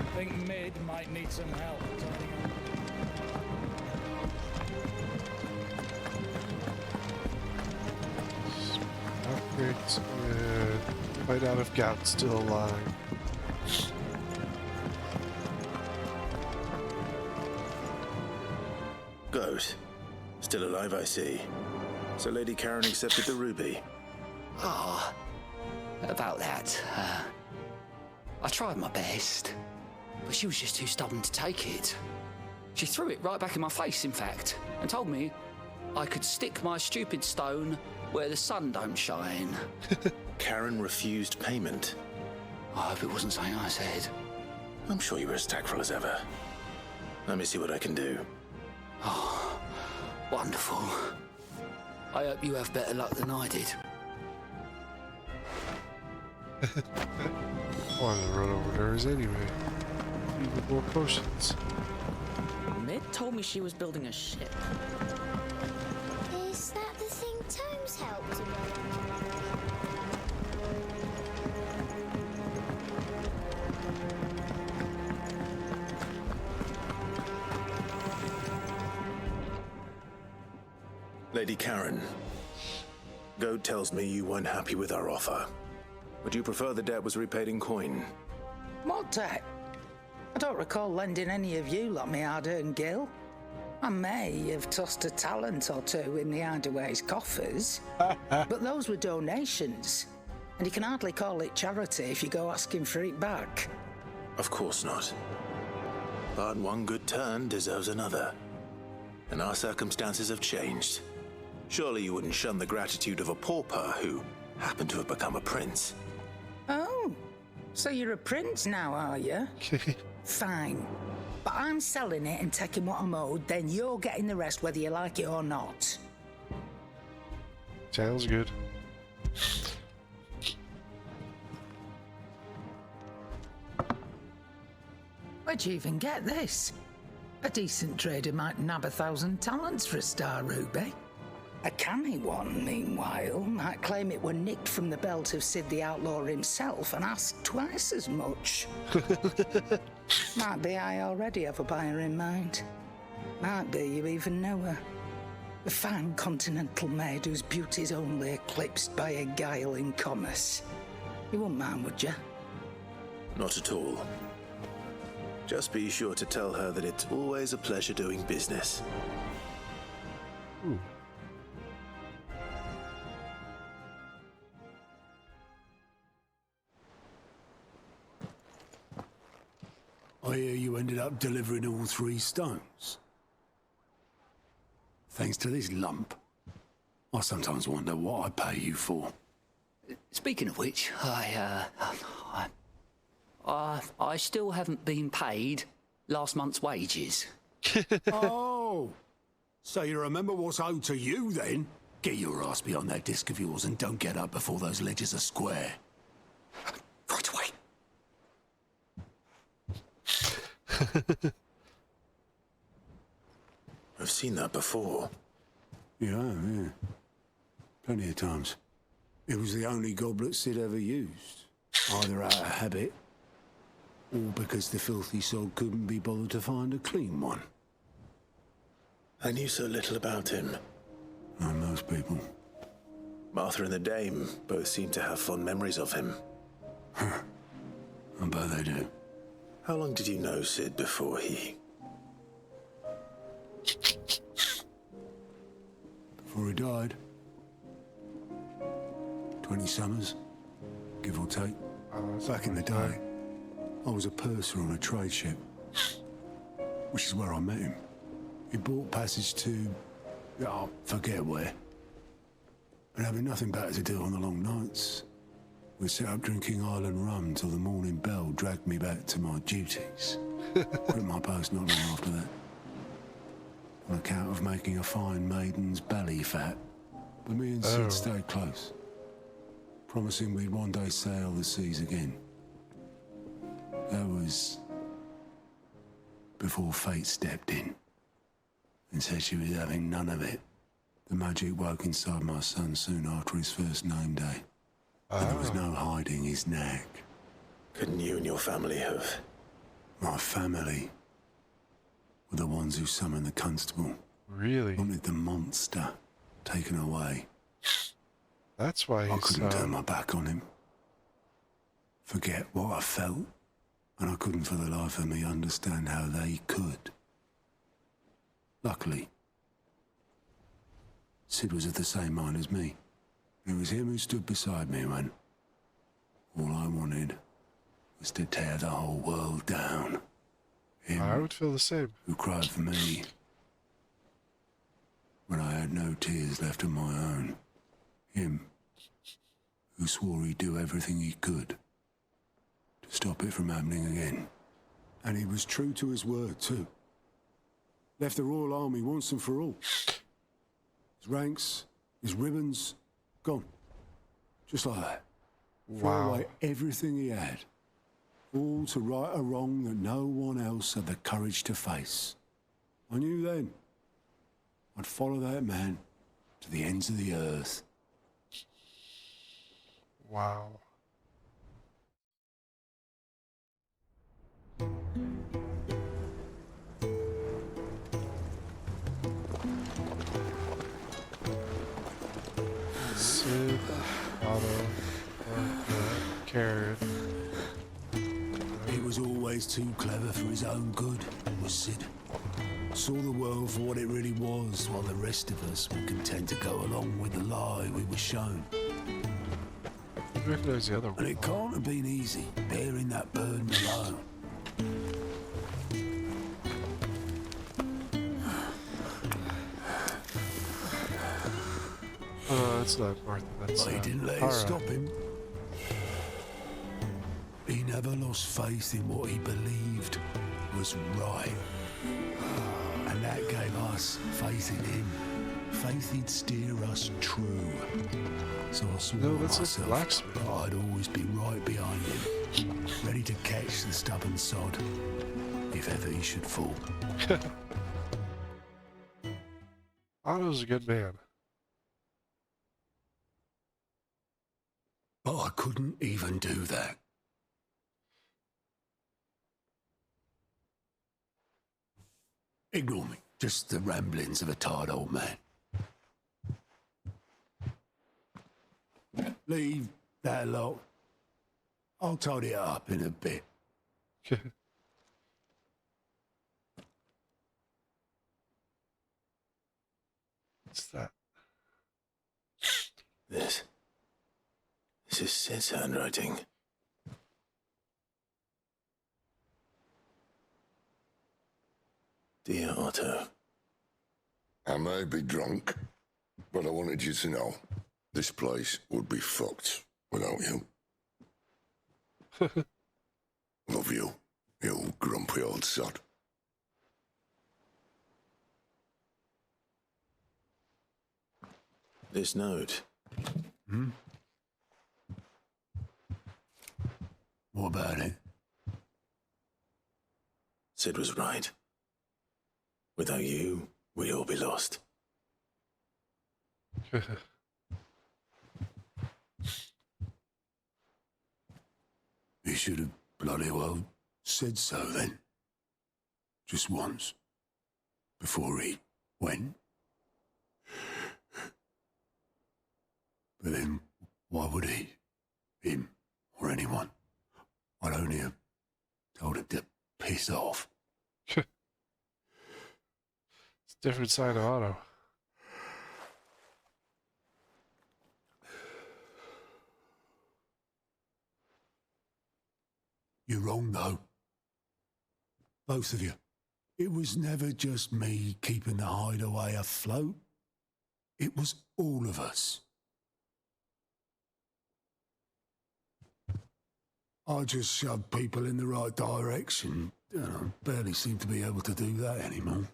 I think Mid might need some help tidying up. Upgrades, and find out if Gout's still alive. Goat. Still alive, I see. So Lady Karen accepted the ruby. Ah, about that. I tried my best, but she was just too stubborn to take it. She threw it right back in my face, in fact, and told me I could stick my stupid stone where the sun don't shine. Karen refused payment. I hope it wasn't something I said. I'm sure you were as tactful as ever. Let me see what I can do. Oh, wonderful. I hope you have better luck than I did. I wanted to run over hers anyway. Even more potions. Mid told me she was building a ship. Is that the thing Tomes helped him with? Lady Karen, Goad tells me you weren't happy with our offer. Would you prefer the debt was repaid in coin? What debt? I don't recall lending any of you like me hard-earned gil. I may have tossed a talent or two in the Hideaway's coffers, but those were donations, and you can hardly call it charity if you go asking for it back. Of course not. But one good turn deserves another. And our circumstances have changed. Surely you wouldn't shun the gratitude of a pauper who happened to have become a prince. Oh, so you're a prince now, are you? Fine. But I'm selling it and taking what I'm owed, then you're getting the rest whether you like it or not. Sounds good. Where'd you even get this? A decent trader might nab 1,000 talents for a star ruby. A canny one, meanwhile, might claim it were nicked from the belt of Sid the Outlaw himself and ask twice as much. Might be I already have a buyer in mind. Might be you even know her. A fine continental maid whose beauty's only eclipsed by a guile in commerce. You wouldn't mind, would you? Not at all. Just be sure to tell her that it's always a pleasure doing business. Ooh. I hear you ended up delivering all 3 stones. Thanks to this lump. I sometimes wonder what I pay you for. Speaking of which, I still haven't been paid last month's wages. Oh, so you remember what's owed to you then? Get your ass beyond that disc of yours and don't get up before those ledgers are square. Right away. I've seen that before. Yeah. Plenty of times. It was the only goblet Sid ever used. Either out of habit, or because the filthy soul couldn't be bothered to find a clean one. I knew so little about him. Like most people. Martha and the Dame both seem to have fond memories of him. I bet they do. How long did you know Sid before he... Before he died. 20 summers, give or take. Back in the day, I was a purser on a trade ship, which is where I met him. He bought passage to... oh, forget where. And having nothing better to do on the long nights, we set up drinking island rum till the morning bell dragged me back to my duties. Quit my post not long after that. On account of making a fine maiden's belly fat. But me and Sid stayed close, promising we'd one day sail the seas again. That was before fate stepped in and said she was having none of it. The magic woke inside my son soon after his first name day. And there was no hiding his knack. Couldn't you and your family have... My family were the ones who summoned the constable. Really? Wanted the monster taken away. That's why he's... I couldn't turn my back on him. Forget what I felt. And I couldn't for the life of me understand how they could. Luckily, Sid was of the same mind as me. It was him who stood beside me when all I wanted was to tear the whole world down. Him, I would feel the same. Who cried for me when I had no tears left of my own. Him who swore he'd do everything he could to stop it from happening again. And he was true to his word, too. Left the Royal Army once and for all. His ranks, his ribbons, gone. Just like that. Throw Wow. away everything he had. All to right a wrong that no one else had the courage to face. I knew then I'd follow that man to the ends of the earth. Wow. Sid, Otto, Karen. He was always too clever for his own good, was Sid. Saw the world for what it really was, while the rest of us were content to go along with the lie we were shown. I recognize the other one. And it can't have been easy, bearing that burden alone. Oh, that's not Martha. That's But he didn't let Tara. it stop him. He never lost faith in what he believed was right. And that gave us faith in him. Faith he'd steer us true. So I swore No, to that's a myself blacksmith. that I'd always be right behind him, ready to catch the stubborn sod, if ever he should fall. Otto's a good man. But I couldn't even do that. Ignore me. Just the ramblings of a tired old man. Leave that lot. I'll tidy it up in a bit. What's that? This is Sid's handwriting. Dear Otto. I may be drunk, but I wanted you to know this place would be fucked without you. Love you, you grumpy old sod. This note. Hmm? What about it? Sid was right. Without you, we'd all be lost. He should have bloody well said so then. Just once. Before he went. But then, why would he? Him, or anyone? I'd only have told him to piss off. It's a different side of Otto. You're wrong, though. Both of you. It was never just me keeping the hideaway afloat. It was all of us. I just shoved people in the right direction, and I barely seem to be able to do that anymore.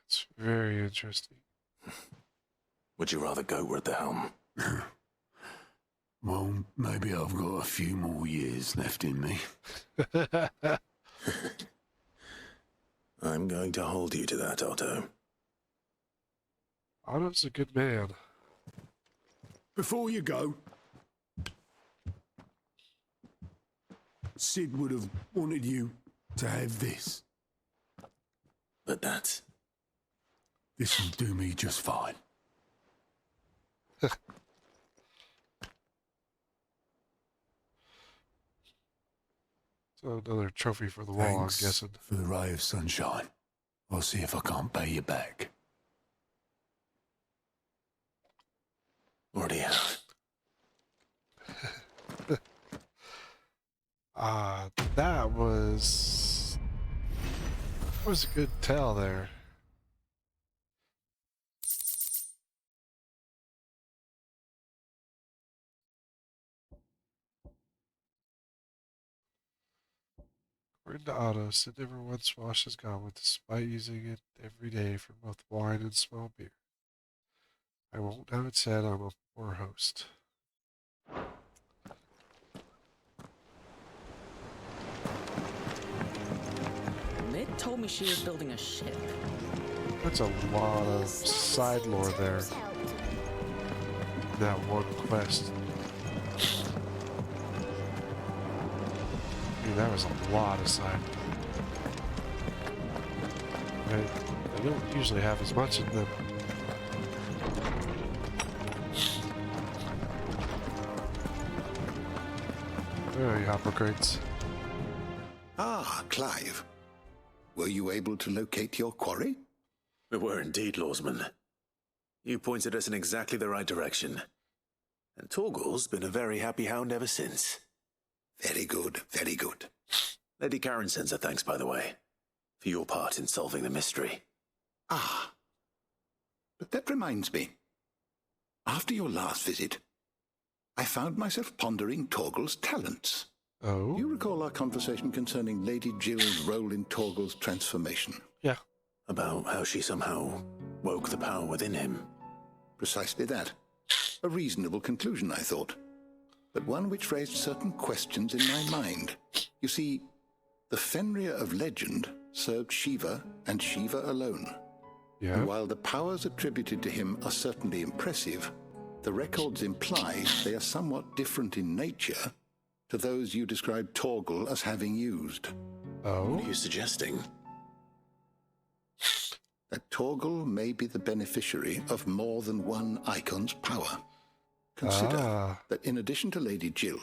It's very interesting. Would you rather go with the helm? Well, maybe I've got a few more years left in me. I'm going to hold you to that, Otto. Otto's a good man. Before you go, Sid would have wanted you to have this. But that's... This will do me just fine. So another trophy for the wall, Thanks I'm guessing. for the ray of sunshine. I'll see if I can't pay you back. Already have. That was a good tell there. According to Otto, Sid never once washed his goblet despite using it every day for both wine and small beer. I won't have it said I'm a poor host. Mid told me she was building a ship. That's a lot of side lore there. That one quest. Dude, that was a lot of side. I don't usually have as much in them. There you hopper crates. Ah, Clive. Were you able to locate your quarry? We were indeed, Lawsman. You pointed us in exactly the right direction. And Torgal's been a very happy hound ever since. Very good, very good. Lady Karen sends her thanks, by the way, for your part in solving the mystery. Ah. But that reminds me. After your last visit, I found myself pondering Torgal's talents. Oh? Do you recall our conversation concerning Lady Jill's role in Torgal's transformation? Yeah. About how she somehow woke the power within him. Precisely that. A reasonable conclusion, I thought. But one which raised certain questions in my mind. You see, the Fenrir of legend served Shiva and Shiva alone. Yeah. And while the powers attributed to him are certainly impressive, the records imply they are somewhat different in nature to those you described Torgal as having used. Oh? What are you suggesting? That Torgal may be the beneficiary of more than one icon's power. Consider that in addition to Lady Jill,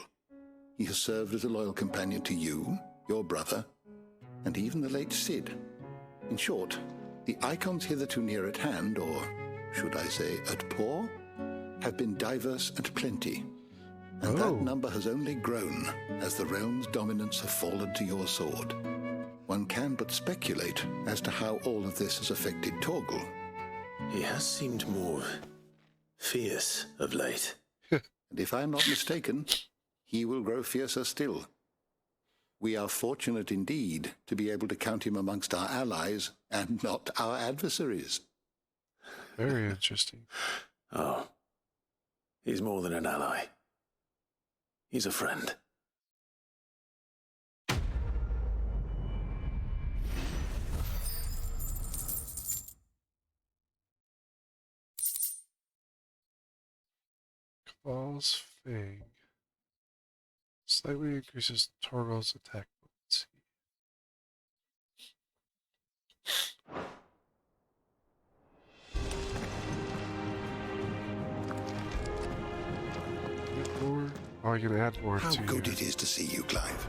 he has served as a loyal companion to you, your brother, and even the late Sid. In short, the icons hitherto near at hand, or should I say at paw, have been diverse and plenty. And that number has only grown as the realm's dominance have fallen to your sword. One can but speculate as to how all of this has affected Torgal. He has seemed more fierce of late. And if I am not mistaken, he will grow fiercer still. We are fortunate indeed to be able to count him amongst our allies and not our adversaries. Very interesting. Oh, he's more than an ally. He's a friend. Cabal's Fang. Slightly increases Torgal's attack potency. More? Oh, I can add more How to good your... it is to see you, Clive.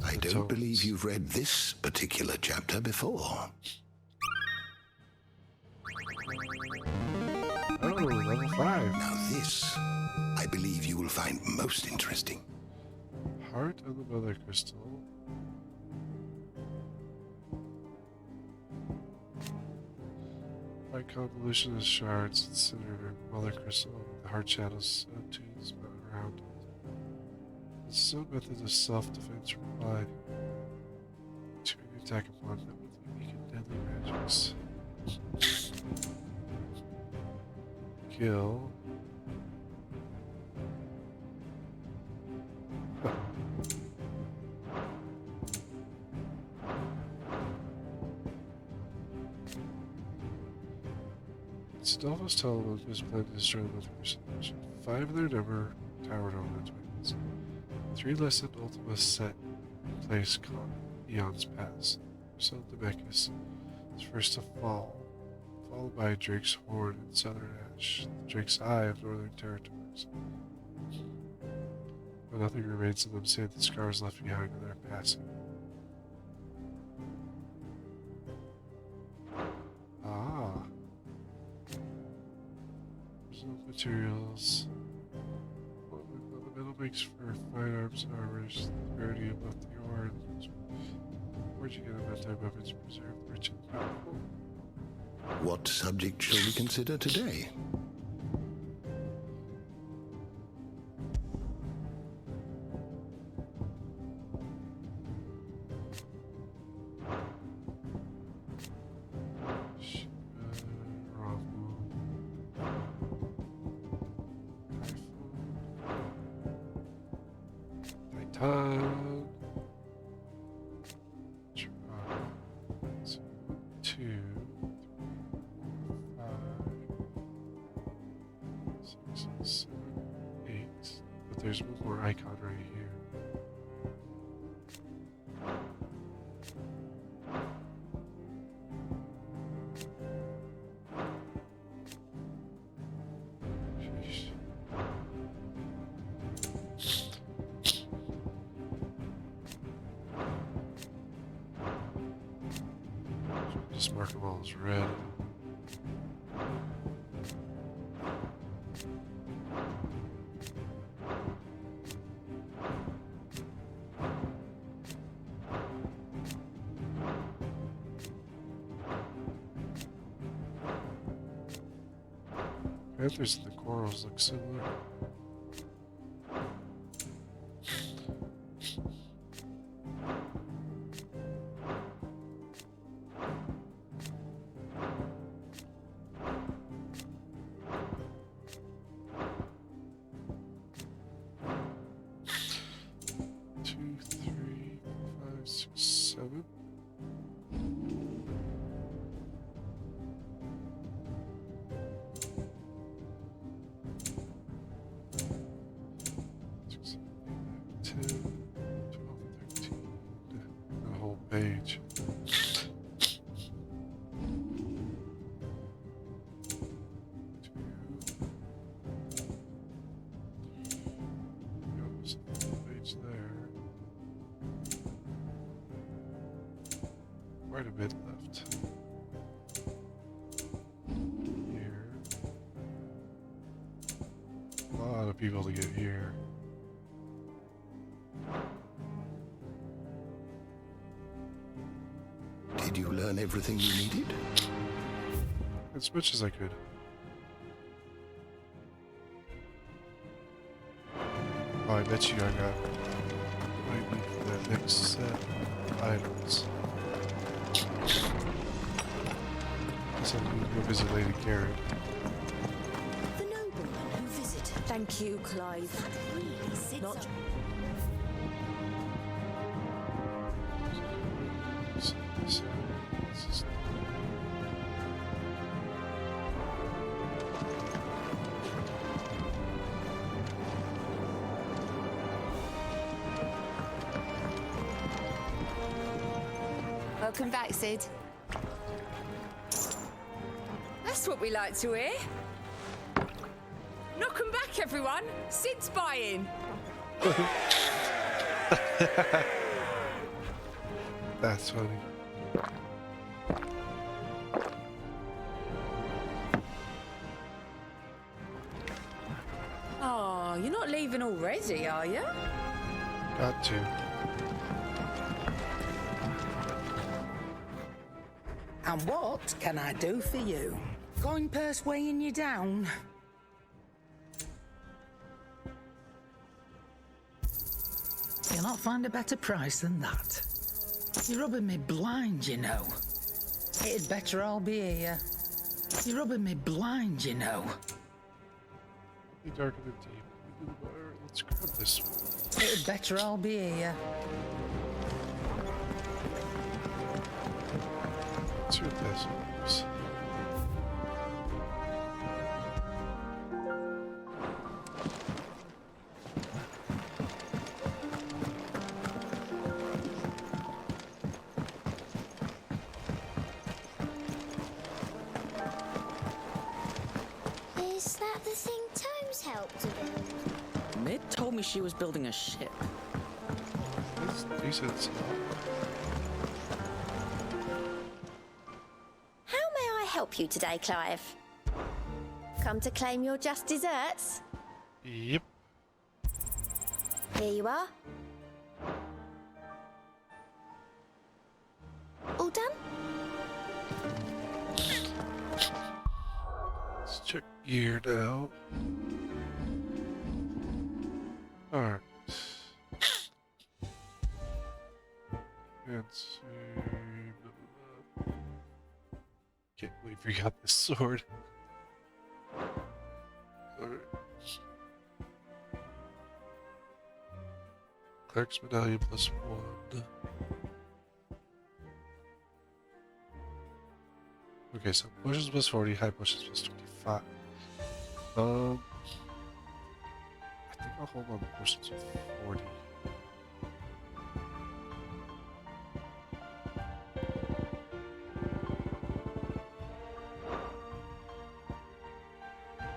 I don't believe you've read this particular chapter before. Oh, level 5. Now this, I believe you will find most interesting. Heart of the Mother Crystal. By convolution of shards, consider Mother Crystal with the heart channels tunes around it. It's some method of self-defense reply to an attack upon them with unique and deadly magics. Kill. Stolfos Telemann was planned to destroy the Mother Crystal. 5 of their number towered over the twins. 3 lessened Ultima set in place called Eon's Pass. So Demechus is first to fall, followed by Drake's Horn in Southern Ash, Drake's Eye of Northern Territories. But nothing remains of them save the scars left behind in their passing. Ah. Result materials. Well, the metal makes for fine arms and armors. The rarity of both the ore and where'd you get them anti-weapons preserved, rich and powerful? What subject shall we consider today? hug. Try. 2, 5, 6, 7, 8. But there's one more icon right here. Just mark them all as red. Panthers and the corals look similar. Page. Page there. Quite a bit left. Here. A lot of people to get here. Did you learn everything you needed? As much as I could. Oh, I bet you I got might need for that next set of items. Guess I'm gonna go visit Lady Garrett. The nobleman who visited. Thank you, Clive. Really sits Not up. Welcome back, Sid. That's what we like to hear. Knock 'em back, everyone. Sid's buying. That's funny. Oh, you're not leaving already, are you? Got to. And what can I do for you? Coin purse weighing you down? You'll not find a better price than that. You're rubbing me blind, you know. It'd better all be here. You're rubbing me blind, you know. Be darker than deep. Let's grab this one. It'd better all be here. Let's see what this is. Is that the thing Tomes helped to build? Mid told me she was building a ship. That's decent. How may I help you today, Clive? Come to claim your just desserts? Yep. Here you are. All done? Let's check gear now. Alright. Fancy. Can't believe we got this sword. Alright. Clerk's medallion +1. Okay, so potions +40, high potions +25. I think I'll hold on to potions with 40.